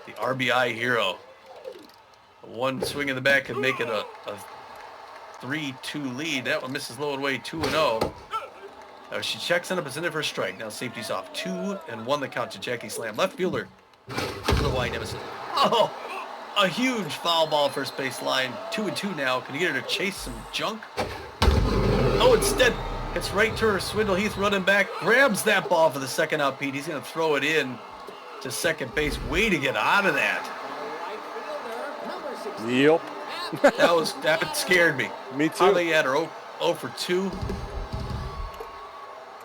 The RBI hero. One swing in the back could make it a 3-2 lead. That one misses low and away, 2-0. Now she checks in up, it's in there for a strike. Now safety's off. 2-1 the count to Jackie Slam. Left fielder. The white Nemesis. Oh, a huge foul ball first base line. 2-2 now. Can you get her to chase some junk? Oh, instead, it's right to her. Swindle Heath running back. Grabs that ball for the second out, Pete. He's going to throw it in to second base. Way to get out of that. Yep. That scared me. Me too. Probably had her 0 for 2.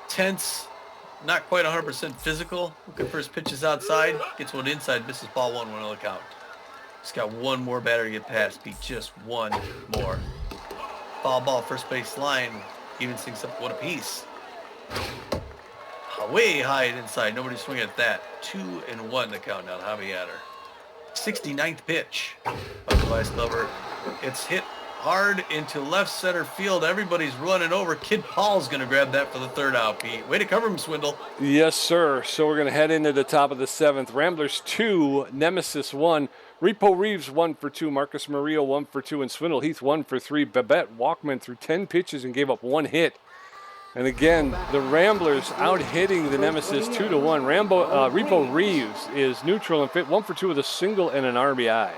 Tense, not quite 100% physical. Looking for his pitches outside. Gets one inside, misses ball 1-1 count. He's got one more batter to get past. Beat just one more. Foul ball first base line. Even things up 1 apiece. Way high and inside. Nobody's swinging at that. 2-1 the count now. Javier. 69th pitch of the vice cover. It's hit hard into left center field. Everybody's running over. Kid Paul's going to grab that for the 3rd out, Pete. Way to cover him, Swindle. Yes, sir. So we're going to head into the top of the 7th. Ramblers 2, Nemesis 1. Repo Reeves 1 for 2. Marcus Murillo 1 for 2. And Swindle Heath 1 for 3. Babette Walkman threw 10 pitches and gave up 1 hit. And again, the Ramblers out-hitting the Nemesis 2-1. Repo Reeves is neutral and fit 1 for 2 with a single and an RBI.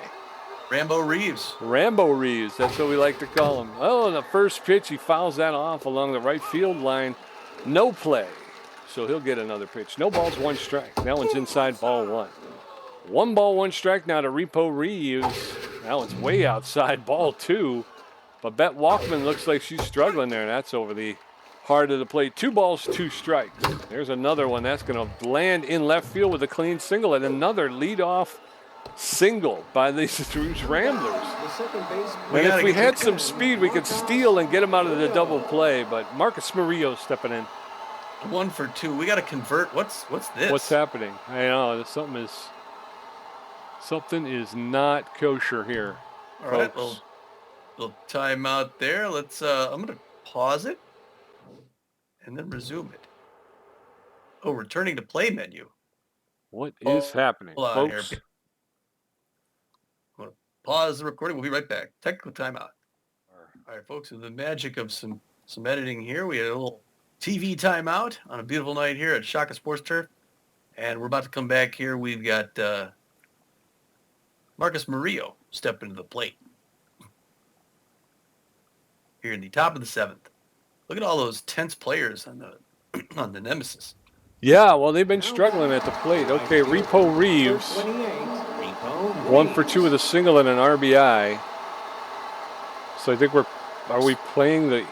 Rambo Reeves. Rambo Reeves, that's what we like to call him. Oh, and the first pitch, he fouls that off along the right field line. No play, so he'll get another pitch. No balls, 1 strike. That one's inside, ball 1. 1 ball, 1 strike now to Repo Reeves. That one's way outside, ball 2. Babette Walkman looks like she's struggling there. That's over the heart of the plate. 2 balls, 2 strikes. There's another one that's going to land in left field with a clean single, and another leadoff single by these Ramblers. And if we had some speed, we could steal and get him out of the double play, but Marcus Murillo stepping in. 1 for 2. We got to convert. What's this? What's happening? I know, something is not kosher here, All right, little timeout there. Let's, I'm going to pause it and then resume it. Oh, returning to play menu. What is happening, Hold on folks? here. I'm going to pause the recording. We'll be right back. Technical timeout. All right, folks, with the magic of some editing here, we had a little TV timeout on a beautiful night here at Shaka Sports Turf. And we're about to come back here. We've got Marcus Murillo step into the plate here in the top of the 7th. Look at all those tense players on the Nemesis. Yeah, well, they've been struggling at the plate. Okay, Repo Reeves, 1 for 2 with a single and an RBI. So I think are we playing the...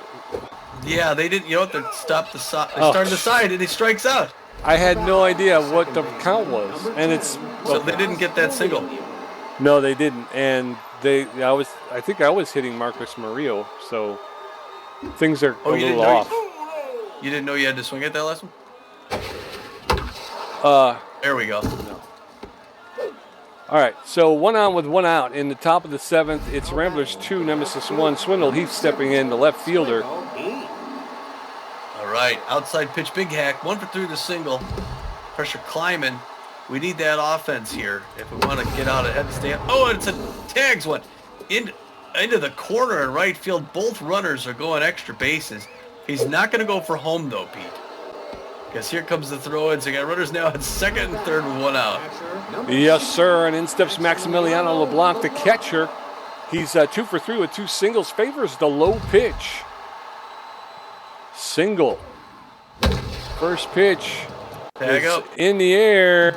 Yeah, they didn't, they stopped the side. They started the side and he strikes out. I had no idea what the count was. And it's... So they didn't get that single. No, they didn't. And I think I was hitting Marcus Murillo, so things are a little off. You didn't know you had to swing at that last one? There we go. No. All right, so 1 on with 1 out in the top of the 7th. It's Ramblers 2, Nemesis 1. Swindle Heath stepping in, the left fielder. All right, outside pitch, big hack. 1 for 3 to single. Pressure climbing. We need that offense here if we want to get out ahead of stand. Oh, and it's a tags one. Into the corner in right field. Both runners are going extra bases. He's not going to go for home, though, Pete. Because here comes the throw-in. So you got runners now at second and third with 1 out. Yes, sir. And in steps Maximiliano LeBlanc, the catcher. He's 2 for 3 with 2 singles. Favors the low pitch. Single. First pitch Tag is up. in the air.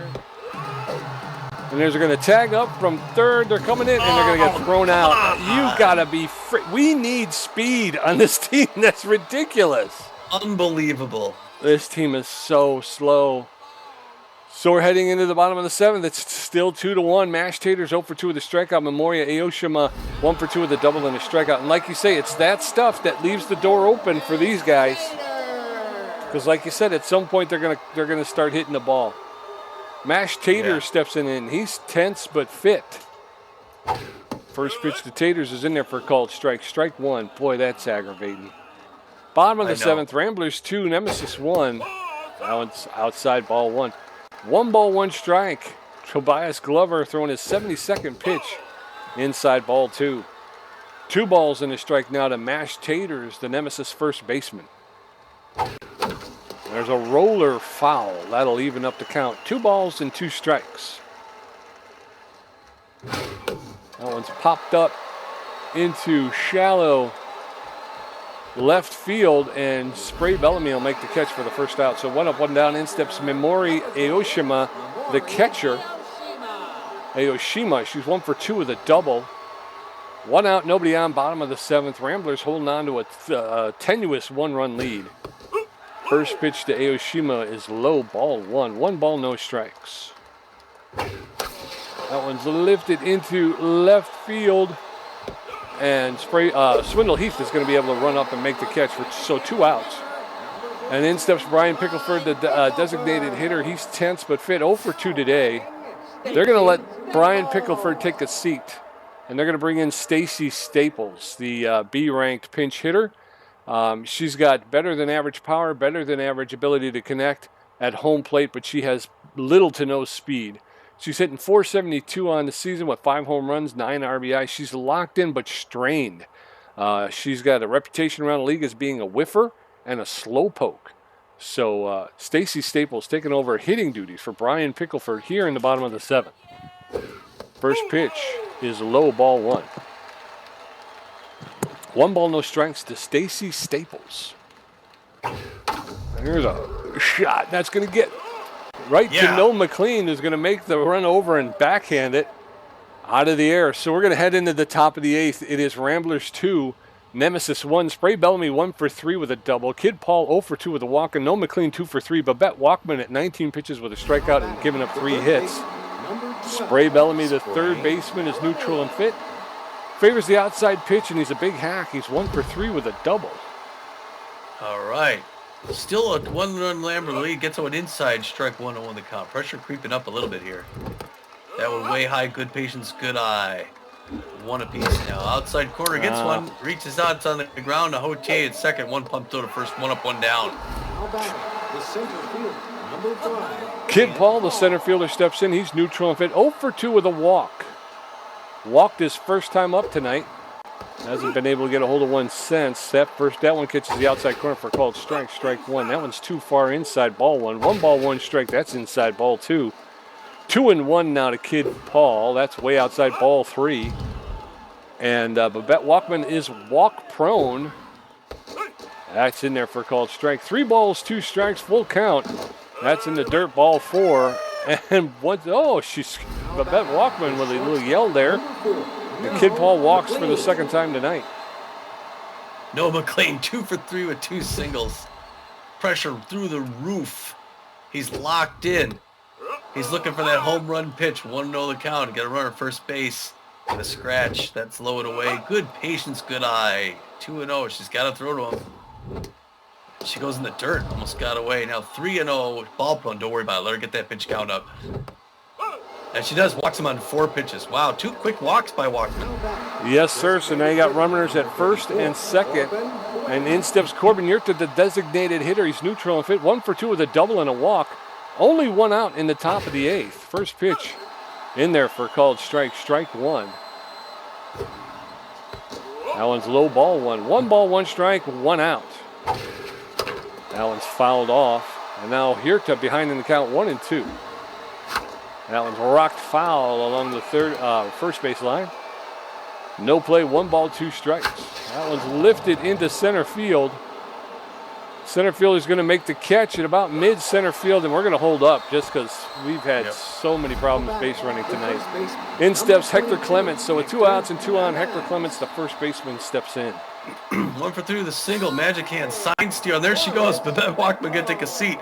And they're going to tag up from third. They're coming in, and they're going to get thrown out. You got to be we need speed on this team. That's ridiculous. Unbelievable. This team is so slow. So we're heading into the bottom of the seventh. It's still 2-1. Mashed Taters 0 for 2 with a strikeout. Memoria Aoshima 1 for 2 with a double and a strikeout. And like you say, it's that stuff that leaves the door open for these guys. Because like you said, at some point they're gonna start hitting the ball. Mashed Tater steps in, and he's tense but fit. First pitch to Taters is in there for a called strike. Strike one. Boy, that's aggravating. Bottom of the seventh, Ramblers 2, Nemesis 1. That one's outside, ball 1. 1 ball, 1 strike. Tobias Glover throwing his 72nd pitch. Inside, ball 2. 2 balls and a strike now to Mashed Taters, the Nemesis first baseman. There's a roller foul. That'll even up the count. 2 balls and 2 strikes. That one's popped up into shallow left field, and Spray Bellamy will make the catch for the first out. So 1 up, 1 down. In steps Memori Aoshima, the catcher. Aoshima, she's 1 for 2 with a double. 1 out, nobody on. Bottom of the seventh. Ramblers holding on to a tenuous 1-run lead. First pitch to Aoshima is low, ball 1. 1 ball, no strikes. That one's lifted into left field. And Swindle Heath is going to be able to run up and make the catch. So 2 outs. And in steps Brian Pickleford, the designated hitter. He's tense but fit. 0 for 2 today. They're going to let Brian Pickleford take a seat. And they're going to bring in Stacy Staples, the B-ranked pinch hitter. She's got better than average power, better than average ability to connect at home plate, but she has little to no speed. She's hitting .472 on the season with 5 home runs, 9 RBI. She's locked in but strained. She's got a reputation around the league as being a whiffer and a slow poke. So Stacy Staples taking over hitting duties for Brian Pickleford here in the bottom of the seventh. First pitch is low, ball 1. 1 ball, no strikes to Stacy Staples. Here's a shot. That's going to get right to Noah McLean, who's going to make the run over and backhand it out of the air. So we're going to head into the top of the eighth. It is Ramblers 2, Nemesis 1. Spray Bellamy 1 for 3 with a double. Kid Paul 0 for 2 with a walk. And Noah McLean 2 for 3. Babette Walkman at 19 pitches with a strikeout and giving up 3 hits. Spray Bellamy, the third baseman, is neutral and fit. Favors the outside pitch, and he's a big hack. He's 1 for 3 with a double. All right. Still a 1-run Lambert lead. Gets to an inside strike 1-0 the count. Pressure creeping up a little bit here. That one way high. Good patience, good eye. 1 apiece now. Outside corner gets one. Reaches out. It's on the ground. A Hotier at second. 1 pumped to the first. 1 up, 1 down. Now back, the center fielder, number 5. Kid Paul, the center fielder, steps in. He's neutral and fit. 0 for 2 with a walk. Walked his first time up tonight. Hasn't been able to get a hold of one since. That one catches the outside corner for a called strike. Strike 1. That one's too far inside, ball 1. 1 ball, 1 strike. That's inside, ball 2. 2-1 now to Kid Paul. That's way outside, ball 3. And Babette Walkman is walk prone. That's in there for a called strike. 3 balls, 2 strikes, full count. That's in the dirt, ball 4. And Babette Walkman with a little yell there. And Kid Paul walks for the second time tonight. Noah McLean 2 for 3 with 2 singles. Pressure through the roof. He's locked in. He's looking for that home run pitch. 1-0 the count. Got a runner at first base. Get a scratch. That's low and away. Good patience, good eye. 2-0. She's got to throw to him. She goes in the dirt. Almost got away. Now 3-0. Ball prone. Don't worry about it. Let her get that pitch count up. And she does. Walks him on 4 pitches. Wow, 2 quick walks by Walkman. Yes, sir. So now you got runners at first and second. And in steps Corbin Yurta, the designated hitter. He's neutral and fit. 1 for 2 with a double and a walk. Only 1 out in the top of the eighth. First pitch in there for a called strike. Strike 1. That one's low, ball 1. 1 ball, 1 strike, 1 out. That one's fouled off. And now Hirta behind in the count, 1-2. That one's rocked foul along the first base line. No play, 1 ball, 2 strikes. That one's lifted into center field. Center field is going to make the catch at about mid-center field, and we're going to hold up just because we've had so many problems base running tonight. In steps Hector Clements. So with 2 outs and 2 on, Hector Clements, the first baseman, steps in. 1 for 3 with a single. Magic hand. Sign steal. And there she goes. But then Walkman going to take a seat.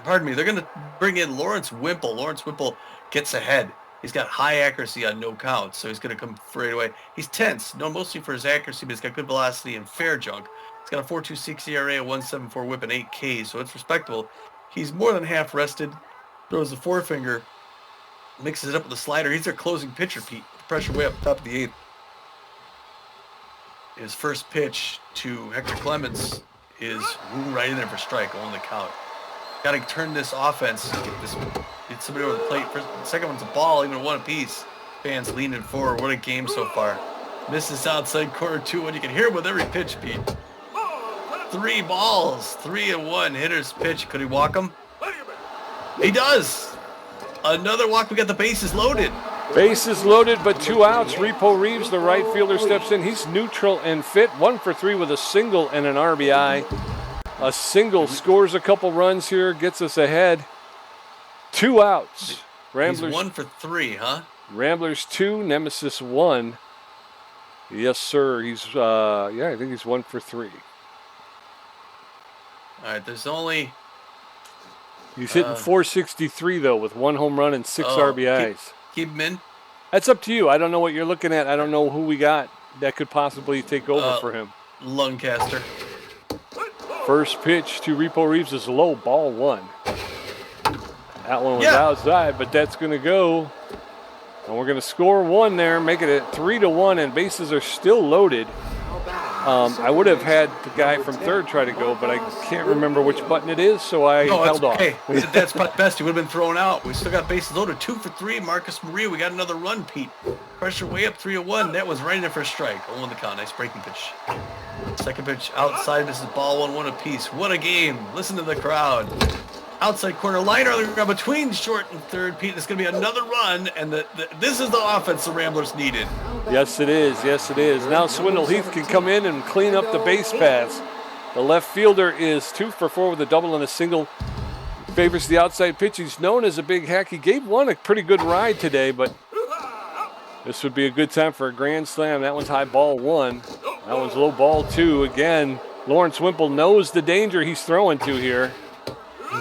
Pardon me. They're going to bring in Lawrence Wimple. Lawrence Wimple gets ahead. He's got high accuracy on no count, so he's going to come right away. He's tense, known mostly for his accuracy, but he's got good velocity and fair junk. He's got a 4.26 ERA, a 1.74 whip, and 8 Ks, so it's respectable. He's more than half rested. Throws the forefinger, mixes it up with the slider. He's their closing pitcher, Pete. Pressure way up top of the 8th. His first pitch to Hector Clements is right in there for strike on the count. Got to turn this offense. Get somebody over the plate. First, second one's a ball, even 1 apiece. Fans leaning forward. What a game so far. Misses outside corner 2-1. You can hear him with every pitch, Pete. 3 balls, 3-1. Hitter's pitch. Could he walk him? He does. Another walk. We got the bases loaded. Bases loaded, but 2 outs. Repo Reeves, the right fielder, steps in. He's neutral and fit. 1 for 3 with a single and an RBI. A single scores a couple runs here, gets us ahead. 2 outs. Ramblers. He's 1 for 3, huh? Ramblers 2, Nemesis 1. Yes, sir. He's I think he's 1 for 3. All right, there's only. He's hitting 463 though, with 1 home run and 6 RBIs. Keep him in. That's up to you. I don't know what you're looking at. I don't know who we got that could possibly take over for him. Luncaster. First pitch to Repo Reeves is low, ball 1. That one was outside, but that's going to go. And we're going to score 1 there, making it 3-1, and bases are still loaded. I would have had the guy from third try to go, but I can't remember which button it is, so I held off. Okay. That's best. He would have been thrown out. We still got bases loaded. 2 for 3. Marcus Maria. We got another run, Pete. Pressure way up, 3-1. That was right in there for a strike. 0 on the count. Nice breaking pitch. Second pitch outside. This is ball 1 apiece. What a game. Listen to the crowd. Outside corner liner between short and third, Pete. It's going to be another run, and this is the offense the Ramblers needed. Yes, it is. Yes, it is. Now Swindle Heath can come in and clean up the base paths. The left fielder is 2 for 4 with a double and a single. Favors the outside pitch. He's known as a big hack. He gave 1 a pretty good ride today, but this would be a good time for a grand slam. That one's high, ball 1. That one's low, ball 2. Again, Lawrence Wimple knows the danger he's throwing to here.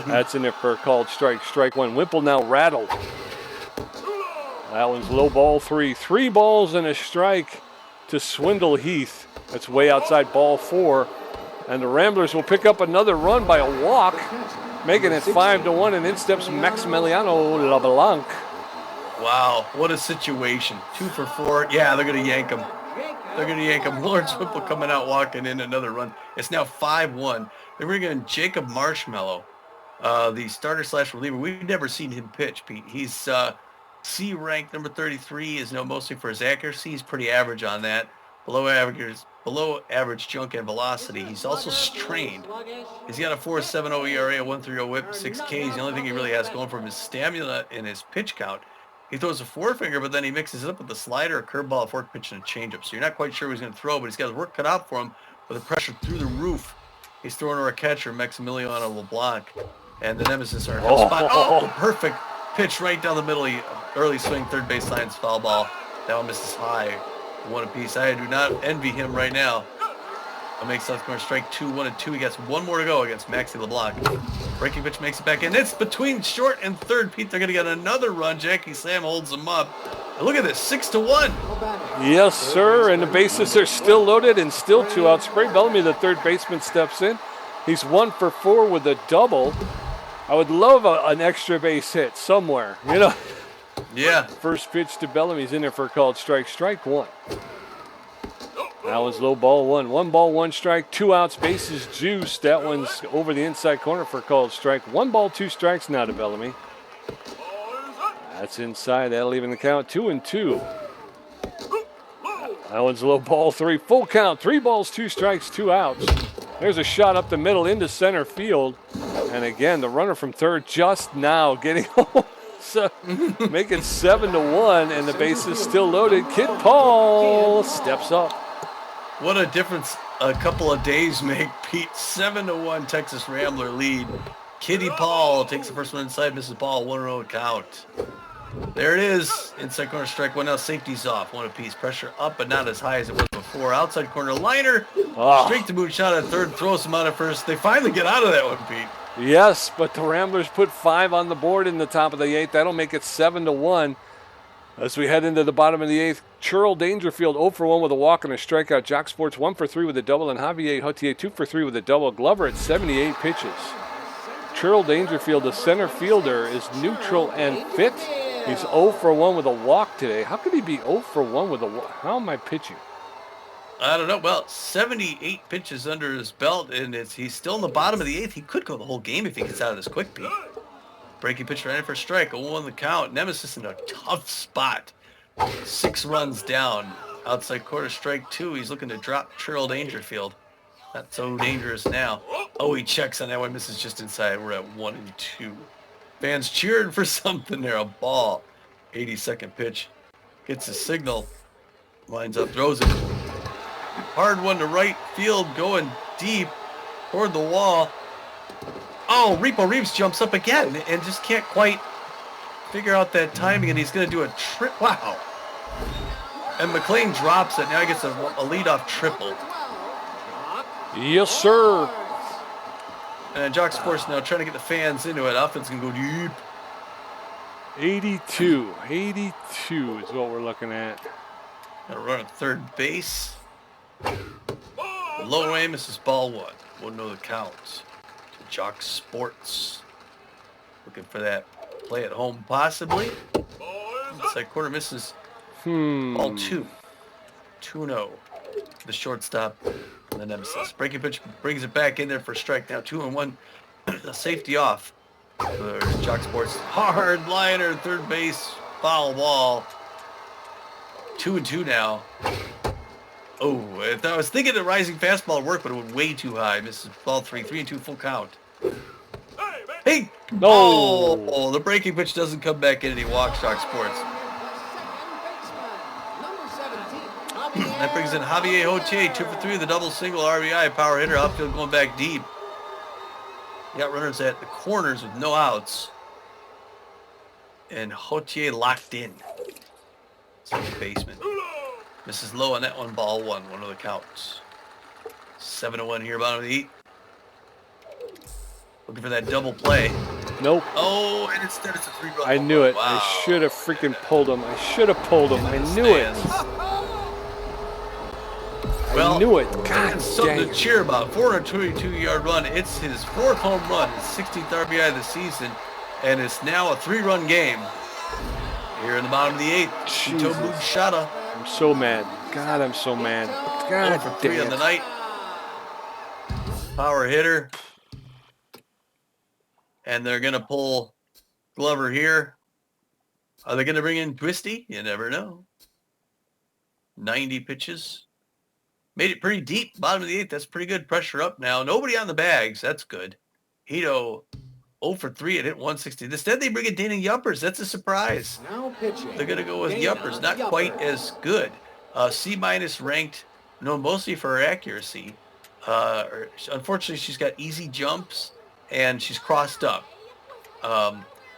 That's in there for a called strike. Strike 1. Wimple now rattled. That one's low, ball 3. 3 balls and a strike to Swindle Heath. That's way outside, ball 4. And the Ramblers will pick up another run by a walk, making it 5-1. And in steps Maximiliano LeBlanc. Wow, what a situation. 2 for 4. Yeah, they're going to yank him. They're going to yank him. Lawrence Wimple coming out, walking in another run. It's now 5-1. They're bringing in Jacob Marshmallow. The starter/reliever. We've never seen him pitch, Pete. He's C ranked, number 33, is known mostly for his accuracy. He's pretty average on that. Below average junk and velocity. He's also strained. He's got a 4.70 ERA, a 1.30 whip, 6 Ks. The only thing he really has going for him is stamina and his pitch count. He throws a forefinger, but then he mixes it up with a slider, a curveball, a fork pitch, and a changeup. So you're not quite sure what he's going to throw, but he's got his work cut out for him with the pressure through the roof. He's throwing to our catcher, Maximiliano LeBlanc. And the Nemesis are in his spot. Oh, perfect pitch right down the middle. Early swing, third base line's foul ball. That one misses high. 1 apiece. I do not envy him right now. I'll make South Corner strike 2, 1-2. He gets 1 more to go against Maxi LeBlanc. Breaking pitch makes it back in. It's between short and third, Pete. They're going to get another run. Jackie Sam holds them up. And look at this, 6-1. Yes, sir. And the bases are still loaded and still 2 outs. Spray Bellamy, the third baseman, steps in. He's 1 for 4 with a double. I would love an extra base hit somewhere, you know. Yeah. First pitch to Bellamy's in there for a called strike. Strike 1. That was low, ball 1. 1 ball, 1 strike, 2 outs, bases juiced. That one's over the inside corner for a called strike. 1 ball, 2 strikes now to Bellamy. That's inside. That'll even the count. 2-2. That one's low, ball 3. Full count. 3 balls, 2 strikes, 2 outs. There's a shot up the middle into center field. And again, the runner from third just now getting home. So make it 7-1, and the base is still loaded. Kid Paul steps up. What a difference a couple of days make Pete 7-1 Texas Rambler lead. Kitty Paul takes the first one inside, misses ball, 1-0 count. There it is. Inside corner strike one. Now safety's off. One apiece. Pressure up, but not as high as it was before. Outside corner liner. Straight to moonshot at third. Throws him out at first. They finally get out of that one, Pete. Yes, but the Ramblers put 5 on the board in the top of the 8th. That'll make it 7-1. As we head into the bottom of the 8th, Churl Dangerfield 0 for 1 with a walk and a strikeout. Jock Sports 1 for 3 with a double, and Javier Hotier 2 for 3 with a double. Glover at 78 pitches. Churl Dangerfield, the center fielder, is neutral and fit. He's 0 for 1 with a walk today. How could he be 0 for 1 with a walk? How am I pitching? I don't know. Well, 78 pitches under his belt, and he's still in the bottom of the 8th. He could go the whole game if he gets out of this quick, Pete. Breaking pitch right in for a strike. 0-1 the count. Nemesis in a tough spot. 6 runs down. Outside quarter strike 2. He's looking to drop Churl Dangerfield. Not so dangerous now. Oh, he checks on that one. Misses just inside. We're at 1-2. Fans cheering for something there. A ball. 82nd pitch. Gets a signal. Lines up. Throws it. Hard one to right field. Going deep toward the wall. Oh, Repo Reeves jumps up again and just can't quite figure out that timing, and he's going to do a trip. Wow. And McLean drops it. Now he gets a leadoff triple. Yes, sir. And Jock Sports now trying to get the fans into it. Offense can go deep. 82. 82 is what we're looking at. Got to run at third base. Low Amos is ball 1. Won't know the count. Jock Sports. Looking for that play at home possibly. Inside corner misses. Ball 2. 2-0. The shortstop. The Nemesis. Breaking pitch brings it back in there for a strike. Now 2-1. Safety off for Jock Sports. Hard liner, third base, foul ball. 2-2 now. Oh, I was thinking the rising fastball would work, but it went way too high. Misses ball 3. 3-2 full count. Hey! No! Oh, the breaking pitch doesn't come back in and he walks Jock Sports. That brings in Javier Hotier, 2 for 3, the double single RBI, power hitter, outfield going back deep. You got runners at the corners with no outs. And Hotier locked in. Second baseman. Misses low on that one, ball 1. 1 of the counts. 7-1 here, bottom of the 8th. Looking for that double play. Nope. Oh, and instead it's a 3-run. I knew it. Wow. I should have freaking pulled him. I should have pulled him. I knew it. Well, I knew it. God it's something dang to it. cheer about. 422-yard run. It's his 4th home run, his 16th RBI of the season, and it's now a 3-run game. Here in the bottom of the 8th, Shito Shada. I'm so mad. God, I'm so mad. God for 3 on the night. Power hitter. And they're going to pull Glover here. Are they going to bring in Twisty? You never know. 90 pitches. Made it pretty deep. Bottom of the 8th. That's pretty good. Pressure up now. Nobody on the bags. That's good. Hito 0 for 3. It hit 160. Instead, they bring in Dana Yuppers. That's a surprise. Now pitching. They're going to go with Yuppers. Not quite as good. C- ranked, known mostly for her accuracy. Unfortunately, she's got easy jumps, and she's crossed up.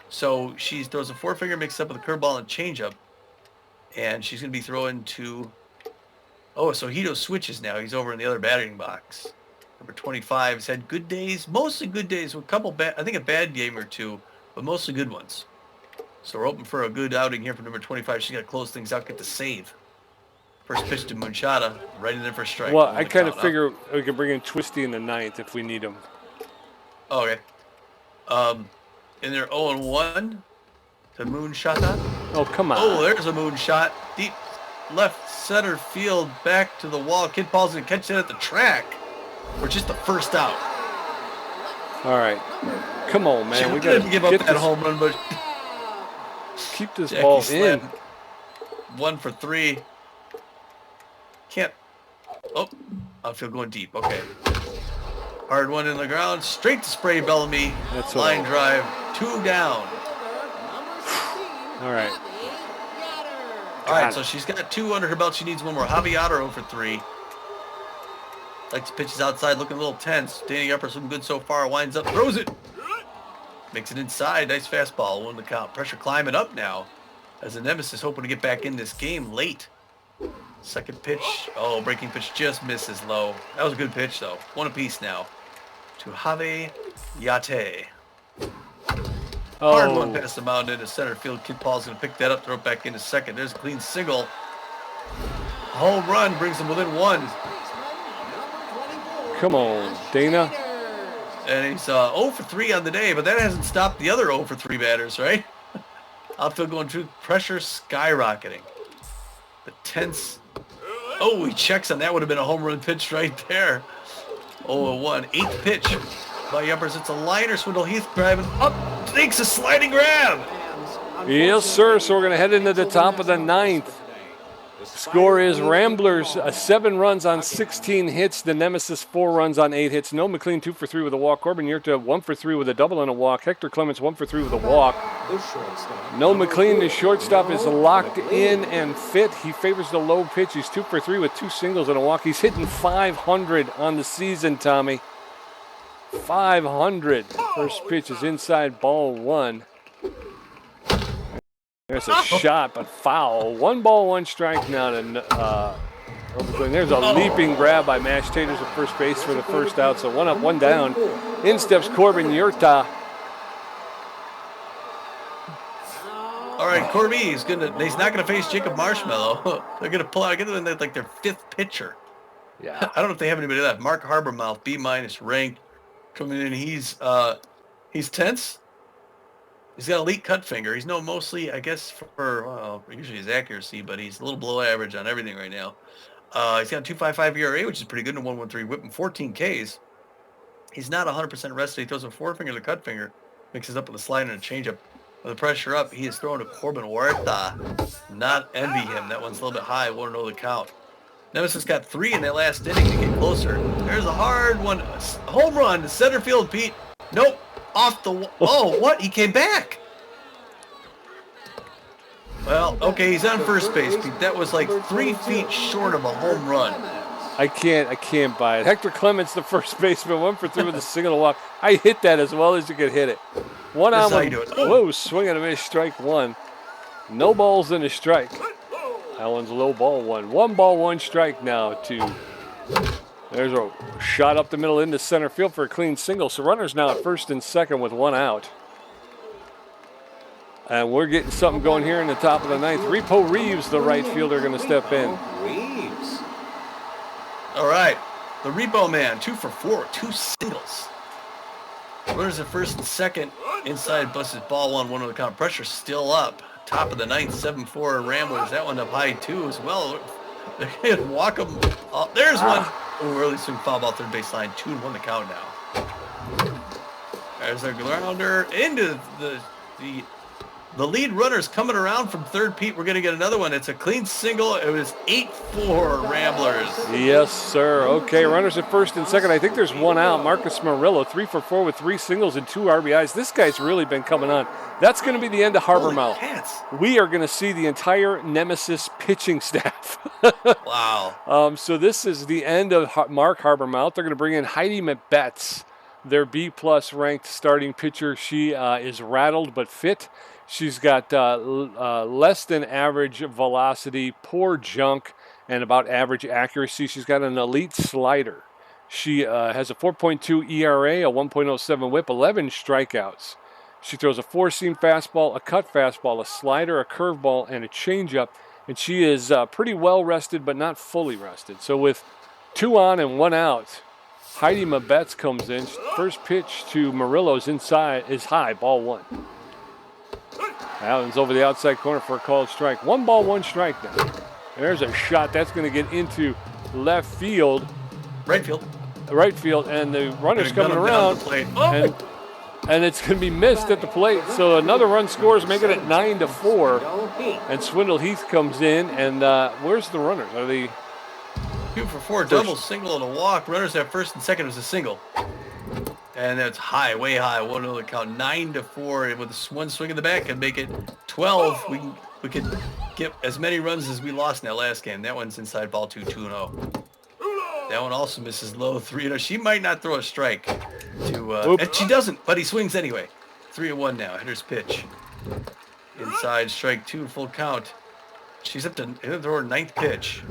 So she throws a 4-finger mix up with a curveball and changeup. And she's going to be throwing to... Oh, so Hito switches now. He's over in the other batting box. Number 25 has had good days, mostly good days, with a couple bad, I think a bad game or two, but mostly good ones. So we're hoping for a good outing here for number 25. She's got to close things out, get the save. First pitch to Munchada, right in there for a strike. Well, I kind of figure we can bring in Twisty in the 9th if we need him. Oh, okay. And they're 0-1 to Moonshot. Oh, come on. Oh, there's a moonshot. Deep left center field, back to the wall. Kid Paul's going to catch that at the track. Or just the first out. All right. Come on, man. We We got to give up that home run, but keep this Jackie ball Slam, in. 1 for 3. Can't. Oh, outfield going deep. Okay. Hard one in the ground. Straight to Spray Bellamy. That's line all. drive. 2 down. All right. All right, so she's got 2 under her belt. She needs 1 more. Javier 0 for 3. Likes pitches outside, looking a little tense. Standing up for some good so far. Winds up, throws it. Makes it inside. Nice fastball. 1 the count. Pressure climbing up now. As the Nemesis hoping to get back in this game late. Second pitch. Oh, breaking pitch just misses low. That was a good pitch, though. 1 apiece now. To Javi Yate. Hard one past the mound into center field. Kid Paul's going to pick that up, throw it back into second. There's a clean single. Home run brings him within 1. Come on, Dana. And he's 0 for 3 on the day, but that hasn't stopped the other 0 for 3 batters, right? Outfield going through, pressure skyrocketing. The tense. Oh, he checks on that. Would have been a home run pitch right there. 0-1. 8th pitch by Yuppers. It's a liner. Swindle Heath grabbing up. Takes a sliding grab. Yes, sir. So we're going to head into the top of the 9th. Score is Ramblers 7 runs on 16 hits. The Nemesis 4 runs on 8 hits. No McLean 2 for 3 with a walk. Corbin Yurta 1 for 3 with a double and a walk. Hector Clements 1 for 3 with a walk. No McLean, the shortstop, is locked in and fit. He favors the low pitch. He's 2 for 3 with 2 singles and a walk. He's hitting 500 on the season, Tommy. 500. First pitch is inside, ball 1. There's a shot, but foul. 1 ball, 1 strike now to there's a leaping grab by Mash Taters at first base for the first out. So 1 up, 1 down. In steps Corbin Yurta. All right, Corby, he's not gonna face Jacob Marshmallow. They're gonna pull out, get them like their 5th pitcher. Yeah. I don't know if they have anybody left. Mark Harbormouth, B- ranked, coming in. He's tense. He's got elite cut finger. He's known mostly, I guess, for usually his accuracy, but he's a little below average on everything right now. He's got a 2.55 ERA, which is pretty good, in a 1.13 whip and 14 Ks. He's not 100% rested. He throws a forefinger to cut finger, mixes up with a slider and a changeup. With the pressure up, he is throwing to Corbin Huerta. Not envy him. That one's a little bit high. 1-0 the count. Nemesis got 3 in that last inning to get closer. There's a hard one. Home run to center field, Pete. Nope. Off the wall. Oh, what? He came back. Well, okay, he's on first base, Pete. That was like 3 feet short of a home run. I can't buy it. Hector Clements, the first baseman, 1 for 3 with a single walk. I hit that as well as you could hit it. 1 on 1. Whoa, swing and a miss, strike 1. No balls and a strike. That one's low, ball 1. 1 ball, 1 strike now to. There's a shot up the middle into center field for a clean single. So runners now at first and second with 1 out. And we're getting something going here in the top of the 9th. Repo Reeves, the right fielder, going to step in. Reeves. All right. The Repo man, 2 for 4, 2 singles. Runners at first and second. Inside busts ball 1, 1 on the count. Pressure still up. Top of the 9th, 7-4 Ramblers. That one up high too as well. They're going to walk them. Oh, there's one. Oh, early swing foul ball, third base line. 2-1 the count now. There's a grounder into the lead runner's coming around from third, Pete. We're going to get another one. It's a clean single. It was 8-4 Ramblers. Yes, sir. Okay, runners at first and second. I think there's 1 out. Marcus Murillo, 3 for 4 with 3 singles and 2 RBIs. This guy's really been coming on. That's going to be the end of Harbormouth. We are going to see the entire Nemesis pitching staff. Wow. So this is the end of Mark Harbormouth. They're going to bring in Heidi Metbetz, their B-plus ranked starting pitcher. She is rattled but fit. She's got less than average velocity, poor junk, and about average accuracy. She's got an elite slider. She has a 4.2 ERA, a 1.07 whip, 11 strikeouts. She throws a 4-seam fastball, a cut fastball, a slider, a curveball, and a changeup. And she is pretty well rested, but not fully rested. So with 2 on and 1 out, Heidi Mabetz comes in. First pitch to Murillo's inside is high, ball 1. Allen's over the outside corner for a called strike. 1 ball, 1 strike now. There's a shot. That's going to get into left field. Right field. Right field, and the runner's coming around. And it's going to be missed at the plate. So another run scores, making it 9-4. And Swindle Heath comes in, and where's the runners? Are they 2 for 4, double, single, and a walk. Runners at first and second was a single. And that's high, way high. 1-0 the count, 9-4. And with one swing in the back and make it 12. We could get as many runs as we lost in that last game. That one's inside ball 2, 2-0. That one also misses low 3. She might not throw a strike to, Oop. and she doesn't, but he swings anyway. 3-1 now. Hitter's pitch. Inside, strike 2, full count. She's up to throw her 9th pitch.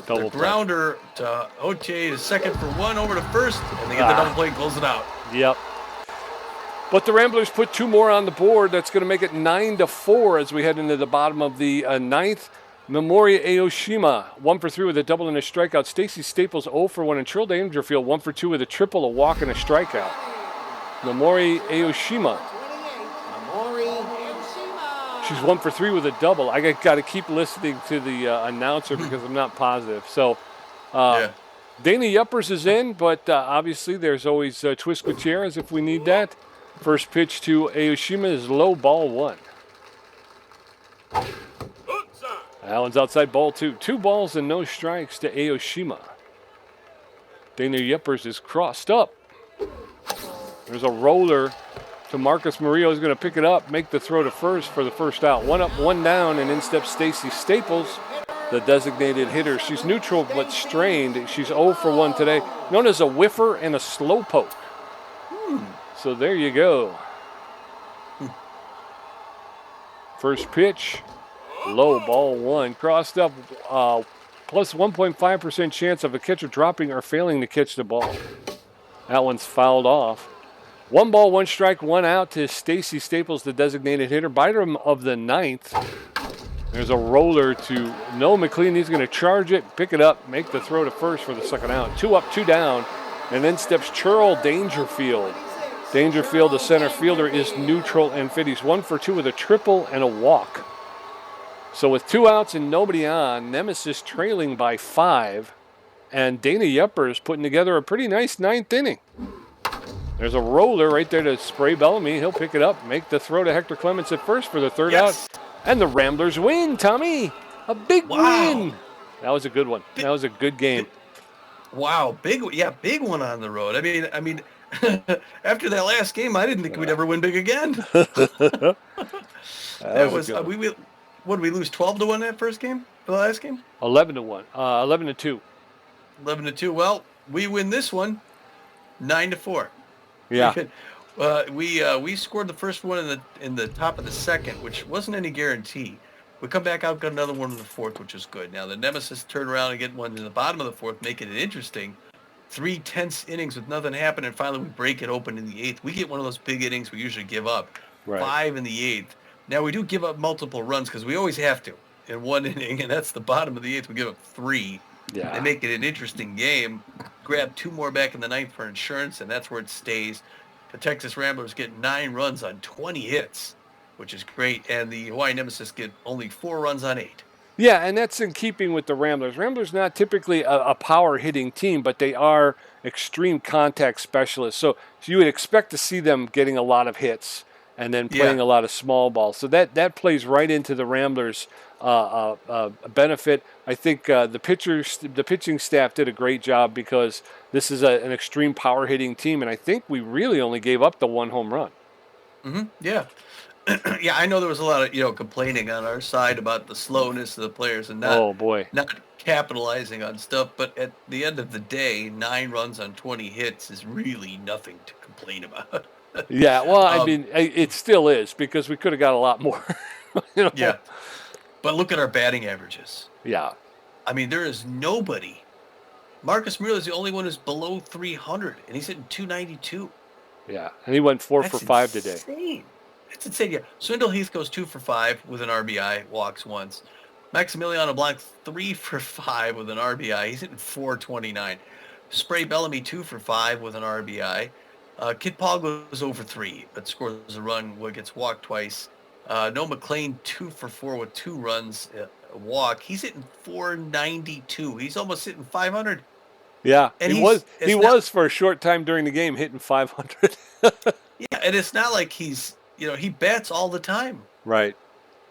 Double The play. grounder to Oche to second for 1 over to first, and they get the double play and close it out. Yep. But the Ramblers put 2 more on the board. That's going to make it 9-4 as we head into the bottom of the 9th. Memori Aoshima, 1 for 3 with a double and a strikeout. Stacy Staples, 0 for 1. And Trill Dangerfield, 1 for 2 with a triple, a walk, and a strikeout. Memori Aoshima. She's 1 for 3 with a double. I got to keep listening to the announcer because I'm not positive. So, Dana Yuppers is in, but obviously there's always Twist Gutierrez if we need that. First pitch to Aoshima is low, ball 1. That one's outside, ball 2. 2 balls and no strikes to Aoshima. Dana Yuppers is crossed up. There's a roller to Marcus Murillo. Is going to pick it up, make the throw to first for the first out. 1 up, 1 down, and in steps Stacy Staples, the designated hitter. She's neutral but strained. She's 0 for 1 today, known as a whiffer and a slow poke. So there you go. First pitch, low, ball 1. Crossed up, plus 1.5% chance of a catcher dropping or failing to catch the ball. That one's fouled off. 1 ball, 1 strike, 1 out to Stacy Staples, the designated hitter. Bottom of the 9th. There's a roller to Noah McLean. He's going to charge it, pick it up, make the throw to first for the second out. 2 up, 2 down. And then steps Churl Dangerfield. Dangerfield, the center fielder, is neutral and fit. He's 1 for 2 with a triple and a walk. So with 2 outs and nobody on, Nemesis trailing by 5. And Dana Yuppers putting together a pretty nice 9th inning. There's a roller right there to Spray Bellamy. He'll pick it up, make the throw to Hector Clements at first for the third out. And the Ramblers win, Tommy. A big win. That was a good one. That was a good game. Wow, big one on the road. I mean, after that last game, I didn't think we'd ever win big again. that was what did we lose 12-1 that first game? The last game? 11-1. 11-2. 11-2. Well, we win this one 9-4. Yeah. We scored the first one in the top of the second, which wasn't any guarantee. We come back out, got another one in the fourth, which is good. Now the Nemesis turned around and get one in the bottom of the fourth, making it interesting. 3 tense innings with nothing happening, and finally we break it open in the 8th. We get one of those big innings we usually give up. Right. 5 in the 8th. Now we do give up multiple runs because we always have to in one inning, and that's the bottom of the 8th. We give up 3. Yeah. They make it an interesting game. Grab 2 more back in the 9th for insurance, and that's where it stays. The Texas Ramblers get 9 runs on 20 hits, which is great, and the Hawaii Nemesis get only 4 runs on 8. Yeah, and that's in keeping with the Ramblers. Ramblers not typically a power hitting team, but they are extreme contact specialists. So you would expect to see them getting a lot of hits and then playing a lot of small ball. So that plays right into the Ramblers' benefit. I think the pitching staff did a great job because this is an extreme power hitting team, and I think we really only gave up the 1 home run. Mm-hmm. Yeah. Yeah, I know there was a lot of complaining on our side about the slowness of the players and not capitalizing on stuff. But at the end of the day, 9 runs on 20 hits is really nothing to complain about. Yeah, well, I mean, it still is because we could have got a lot more. Yeah, but look at our batting averages. Yeah, I mean, there is nobody. Marcus Murillo is the only one who's below 300, and he's hitting 292. Yeah, and he went 4 for 5 today. That's insane. Yeah. Swindle Heath goes 2 for 5 with an RBI, walks once. Maximiliano Blanc 3 for 5 with an RBI. He's hitting 429. Spray Bellamy 2 for 5 with an RBI. Kid Paul goes 0 for 3, but scores a run. Gets walked twice. Noah McLean 2 for 4 with 2 runs, a walk. He's hitting 492. He's almost hitting 500. Yeah, and he was for a short time during the game hitting 500. Yeah, and it's not like he's. He bats all the time. Right.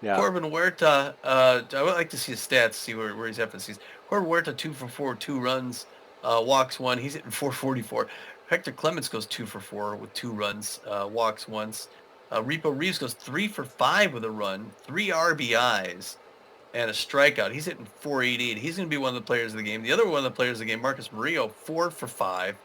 Yeah. Corbin Huerta, I would like to see his stats, see where he's at for the season. Corbin Huerta, 2 for 4, 2 runs, walks 1. He's hitting 444. Hector Clements goes 2 for 4 with 2 runs, walks once. Repo Reeves goes 3 for 5 with a run, 3 RBIs. and a strikeout. He's hitting 488. He's going to be one of the players of the game. The other one of the players of the game, Marcus Murillo, 4 for 5.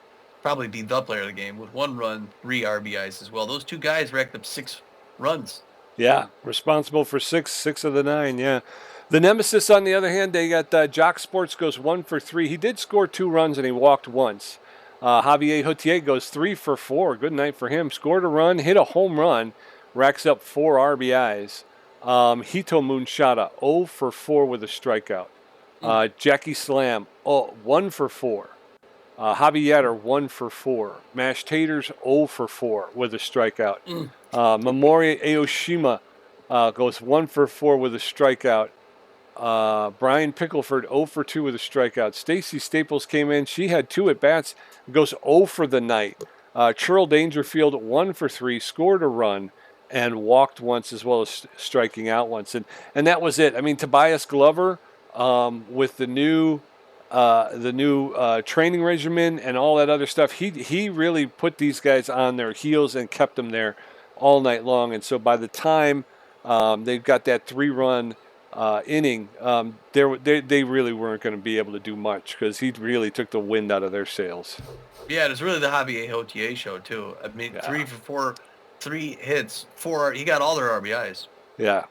Probably be the player of the game with 1 run, 3 RBIs as well. Those two guys racked up 6 runs. Yeah, responsible for six of the 9, yeah. The Nemesis, on the other hand, they got Jock Sports goes 1 for 3. He did score 2 runs and he walked once. Javier Hotier goes 3 for 4. Good night for him. Scored a run, hit a home run, racks up 4 RBIs. Hito Moonshada, 0 for 4 with a strikeout. Jackie Slam, 1 for 4. Javier, 1 for 4. Mashed Taters, 0 for 4 with a strikeout. Memori Aoshima goes 1 for 4 with a strikeout. Brian Pickleford, 0 for 2 with a strikeout. Stacy Staples came in. She had 2 at-bats, goes 0 for the night. Churl Dangerfield, 1 for 3, scored a run, and walked once as well as striking out once. And that was it. I mean, Tobias Glover, with the new training regimen and all that other stuff, he really put these guys on their heels and kept them there all night long. And so by the time they've got that 3-run inning, they really weren't going to be able to do much because he really took the wind out of their sails. Yeah, it was really the Javier Hotier show too. I mean, 3 for 4, 3 hits, 4. He got all their RBIs. Yeah,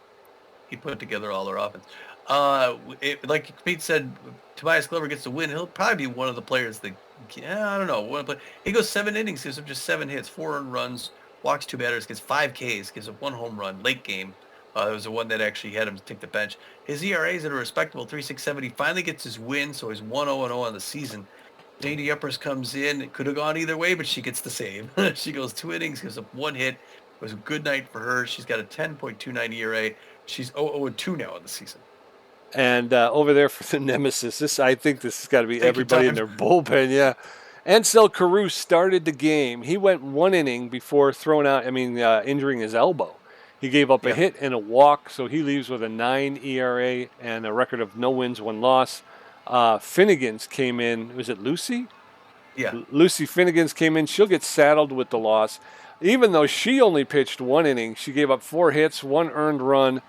he put together all their offense. Like Pete said, Tobias Glover gets the win. He'll probably be one of the players that, I don't know. He goes 7 innings, gives up just 7 hits, 4 earned runs, walks 2 batters, gets 5 Ks, gives up 1 home run late game. It was the one that actually had him take the bench. His ERA is at a respectable 3.67. He finally gets his win, so he's 1-0-0 on the season. Sandy Uppers comes in. It could have gone either way, but she gets the save. She goes 2 innings, gives up 1 hit. It was a good night for her. She's got a 10.29 ERA. She's 0-2 now on the season. And over there for the Nemesis, I think this has got to be everybody in their bullpen, yeah. Ansel Carew started the game. He went 1 inning before injuring his elbow. He gave up a hit and a walk, so he leaves with a 9 ERA and a record of no wins, 1 loss. Finnegan's came in. Was it Lucy? Yeah. Lucy Finnegan's came in. She'll get saddled with the loss. Even though she only pitched 1 inning, she gave up 4 hits, 1 earned run,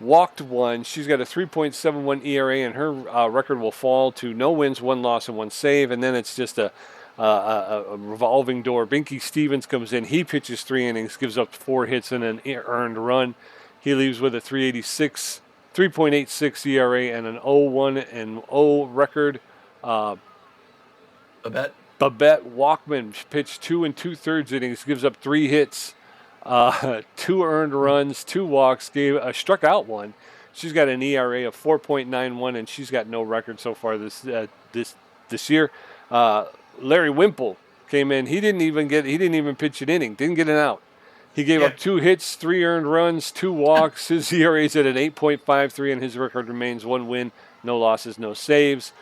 walked 1. She's got a 3.71 ERA, and her record will fall to no wins, 1 loss, and 1 save. And then it's just a revolving door. Binky Stevens comes in. He pitches 3 innings, gives up 4 hits and an earned run. He leaves with a 3.86 ERA and an 0-1-0 record. Babette Walkman pitched 2 2/3 innings, gives up 3 hits, 2 earned runs, 2 walks, struck out 1. She's got an ERA of 4.91, and she's got no record so far this year. Larry Wimple came in. He didn't even pitch an inning. Didn't get an out. He gave up 2 hits, 3 earned runs, 2 walks. His ERA is at an 8.53, and his record remains 1 win, no losses, no saves.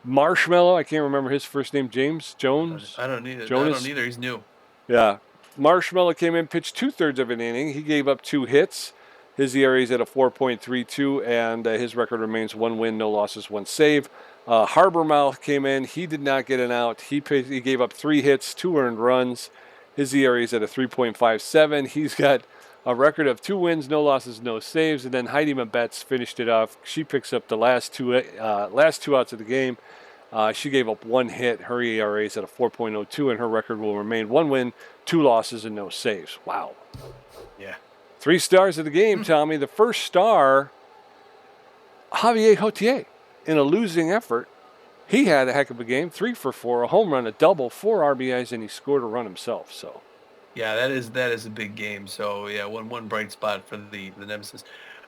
Marshmallow, I can't remember his first name. James Jones. I don't either. Jonas? I don't either. He's new. Yeah, Marshmallow came in, pitched 2/3 of an inning. He gave up 2 hits. His ERA is at a 4.32, and his record remains 1 win, no losses, 1 save. Harbormouth came in. He did not get an out. He gave up 3 hits, 2 earned runs. His ERA is at a 3.57. He's got a record of 2 wins, no losses, no saves. And then Heidi Mabetz finished it off. She picks up the last two outs of the game. She gave up 1 hit. Her ERA is at a 4.02, and her record will remain 1 win, 2 losses, and no saves. Wow. Yeah. 3 stars of the game, Tommy. The first star, Javier Hotier, in a losing effort. He had a heck of a game, 3 for 4, a home run, a double, 4 RBIs, and he scored a run himself. So, yeah, that is a big game. So, yeah, one bright spot for the Nemesis.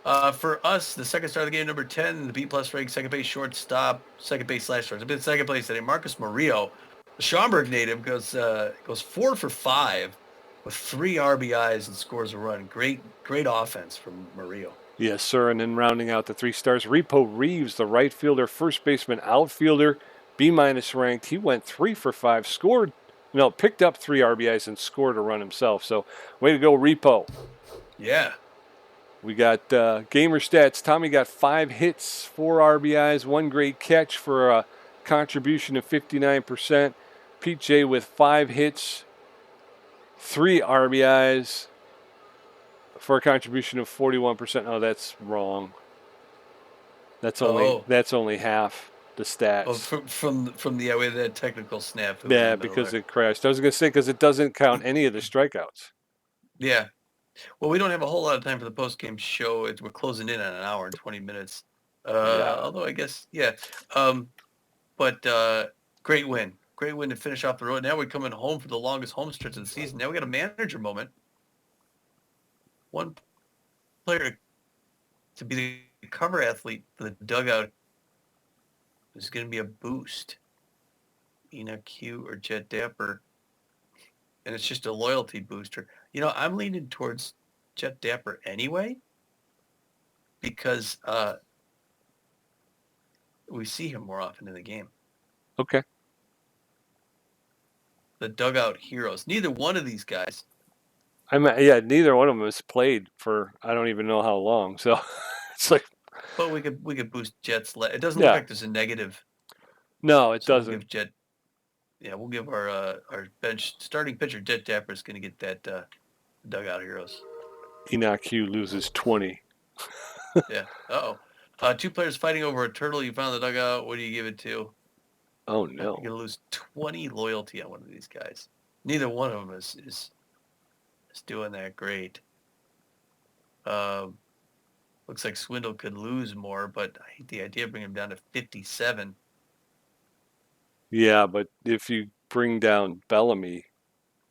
For us, the second star of the game, number 10, the B-plus rank, second base shortstop, second base slash short. It's been second place today. Marcus Murillo, the Schaumburg native, goes 4 for 5 with 3 RBIs and scores a run. Great offense from Murillo. yes, sir. And then rounding out the 3 stars, Repo Reeves, the right fielder, first baseman, outfielder, B- ranked. He went 3 for 5, picked up 3 RBIs and scored a run himself. So, way to go, Repo. Yeah. We got gamer stats. Tommy got 5 hits, 4 RBIs, 1 great catch for a contribution of 59%. Pete J with 5 hits, 3 RBIs, for a contribution of 41%. Oh, that's wrong. That's only half the stats. Oh, from the way that technical snafu. Yeah, because it crashed. I was going to say because it doesn't count any of the strikeouts. Yeah. Well, we don't have a whole lot of time for the post-game show. We're closing in on an hour and 20 minutes. Although I guess, yeah. But great win. Great win to finish off the road. Now we're coming home for the longest home stretch of the season. Now we got a manager moment. One player to be the cover athlete for the dugout is going to be a boost. Enoch Q or Jet Dapper. And it's just a loyalty booster. I'm leaning towards Jet Dapper anyway because we see him more often in the game. Okay. The dugout heroes. Neither one of these guys. Neither one of them has played for I don't even know how long. So it's like. But we could boost Jet's. It doesn't look like there's a negative. No, it doesn't. We'll give Jet. Yeah, we'll give our bench starting pitcher Jet Dapper is going to get that dugout heroes. Enoch Q loses 20. Yeah. Two players fighting over a turtle. You found the dugout. What do you give it to? Oh no! You're gonna lose 20 loyalty on one of these guys. Neither one of them is doing that great. Looks like Swindle could lose more, but I hate the idea of bringing him down to 57. Yeah, but if you bring down Bellamy,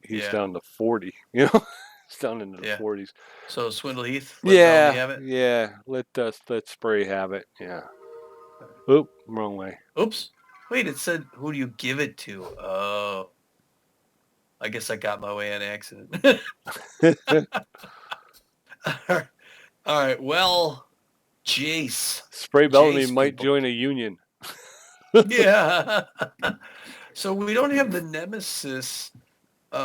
he's down to 40. He's down into the 40s. So Swindle Heath, let Bellamy have it. Yeah. Let Spray have it. Yeah. Oop, wrong way. Oops. Wait, it said who do you give it to? Oh, I guess I got my way on accident. All right. Well, Jace. Spray Bellamy might join a union. Yeah. So we don't have the Nemesis.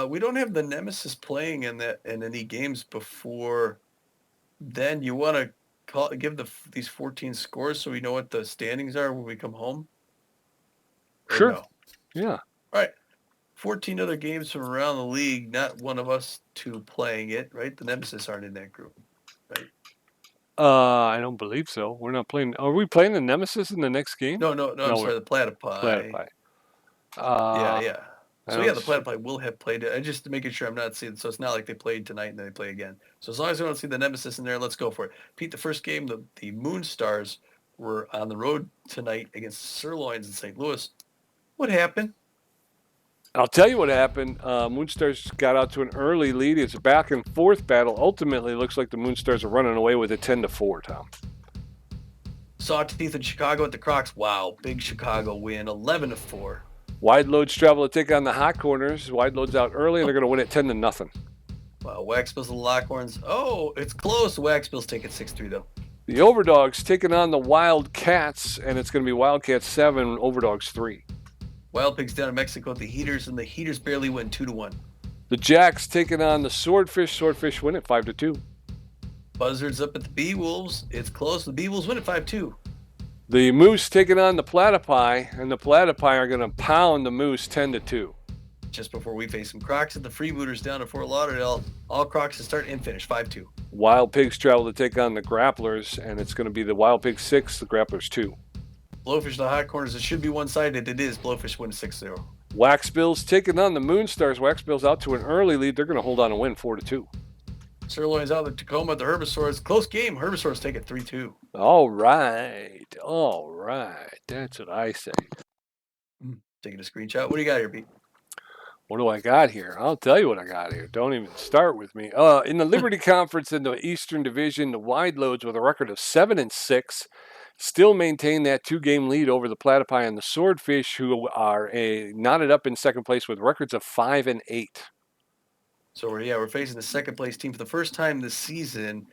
We don't have the Nemesis playing in any games before then. You want to give these 14 scores so we know what the standings are when we come home? Sure. No? Yeah. All right. 14 other games from around the league. Not one of us two playing it, right? The Nemesis aren't in that group, right? I don't believe so. We're not playing. Are we playing the Nemesis in the next game? No. I'm sorry. The Platypi. Yeah. So the Platypi will have played it. I just making sure I'm not seeing. So it's not like they played tonight and then they play again. So as long as we don't see the Nemesis in there, let's go for it. Pete, the first game, the Moonstars were on the road tonight against Sirloins in St. Louis. What happened? I'll tell you what happened. Moonstars got out to an early lead. It's a back and forth battle. Ultimately, it looks like the Moonstars are running away with a 10-4, Tom. Sawteeth in Chicago at the Crocs. Wow, big Chicago win, 11-4. Wide loads travel to take on the Hot Corners. Wide loads out early, and they're going to win it 10-0. Wow, Waxbills and Lockhorns. Oh, it's close. Waxbills take it 6-3, though. The Overdogs taking on the Wildcats, and it's going to be Wildcats 7, Overdogs 3. Wild Pigs down in Mexico at the Heaters, and the Heaters barely win 2-1. The Jacks taking on the Swordfish. Swordfish win it 5-2. Buzzards up at the Bee-Wolves. It's close. The Bee-Wolves win it 5-2. The Moose taking on the Platypi, and the Platypi are going to pound the Moose 10-2. Just before we face some Crocs at the Freebooters down at Fort Lauderdale. All Crocs to start and finish 5-2. Wild Pigs travel to take on the Grapplers, and it's going to be the Wild Pigs 6, the Grapplers 2. Blowfish and the Hot Corners. It should be one-sided. It is. Blowfish win 6-0. Waxbills taking on the Moonstars. Waxbills out to an early lead. They're going to hold on and win 4-2. Sirloins out of Tacoma at the Herbisaurs. Close game. Herbisaurs take it 3-2. All right. That's what I say. Taking a screenshot. What do you got here, Pete? What do I got here? I'll tell you what I got here. Don't even start with me. In the Liberty Conference in the Eastern Division, the Wide Loads with a record of 7-6 still maintain that 2-game lead over the Platypi and the Swordfish, who are knotted up in second place with records of 5-8. So we're facing the second place team for the first time this season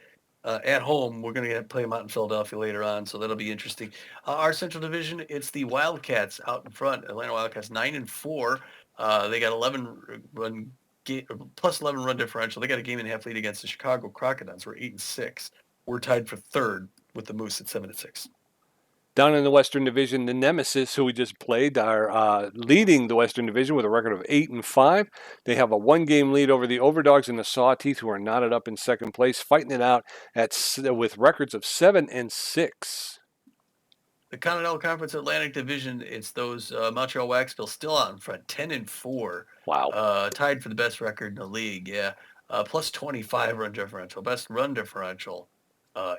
at home. We're going to play them out in Philadelphia later on, so that'll be interesting. Our Central Division, it's the Wildcats out in front. Atlanta Wildcats 9-4. They got 11 run plus 11 run differential. They got a game and a half lead against the Chicago Crocodiles. We're 8-6. We're tied for third with the Moose at 7-6. Down in the Western Division, the Nemesis, who we just played, are leading the Western Division with a record of 8-5. They have a 1-game lead over the Overdogs and the Sawteeth, who are knotted up in second place, fighting it out with records of 7-6. The Continental Conference Atlantic Division, it's those Montreal Waxville still out in front, 10-4. Wow. Tied for the best record in the league, yeah. Plus 25 run differential, best run differential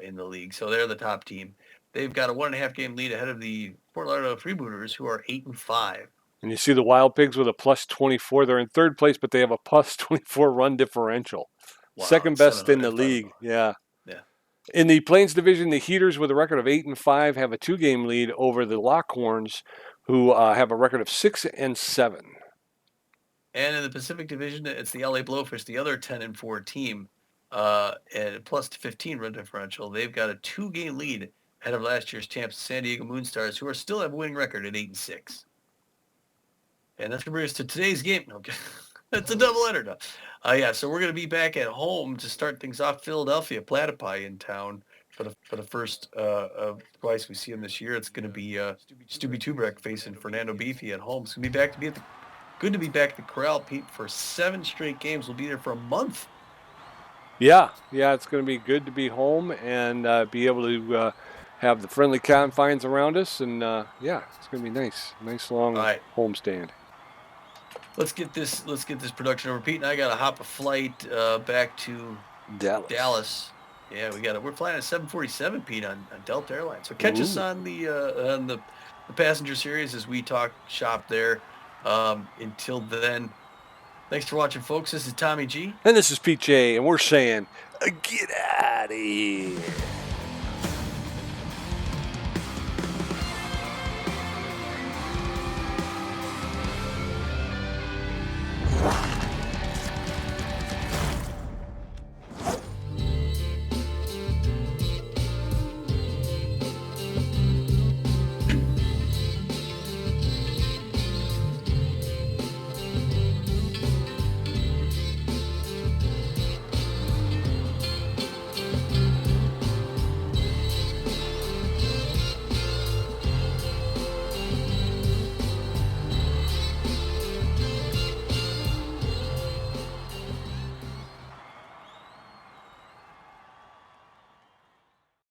in the league. So they're the top team. They've got a 1.5-game lead ahead of the Fort Lauderdale Freebooters, who are 8-5. And you see the Wild Pigs with a plus 24. They're in third place, but they have a plus 24 run differential. Wow, second best in the league. Yeah. In the Plains Division, the Heaters with a record of 8-5 have a 2-game lead over the Lockhorns, who have a record of 6-7. And in the Pacific Division, it's the LA Blowfish, the other 10-4 team, and plus 15 run differential. They've got a 2-game lead ahead of last year's champs, San Diego Moonstars, who are still have a winning record at 8-6. And that's going to bring us to today's game. Okay. It's a doubleheader now. Yeah, so we're going to be back at home to start things off. Philadelphia Platypi in town for the first twice we see him this year. It's going to be Stubby Tubrek facing Fernando Beefy at home. It's going to be good to be back at the Corral, Pete, for 7 straight games. We'll be there for a month. Yeah, it's going to be good to be home and be able to have the friendly confines around us. And, it's going to be nice long homestand. Let's get this production over. Pete and I got to hop a flight back to Dallas. Yeah, we're flying at 7:47, Pete, on Delta Airlines. So catch us on the passenger series as we talk shop there. Until then, thanks for watching, folks. This is Tommy G. And this is Pete J. And we're saying, get out of here.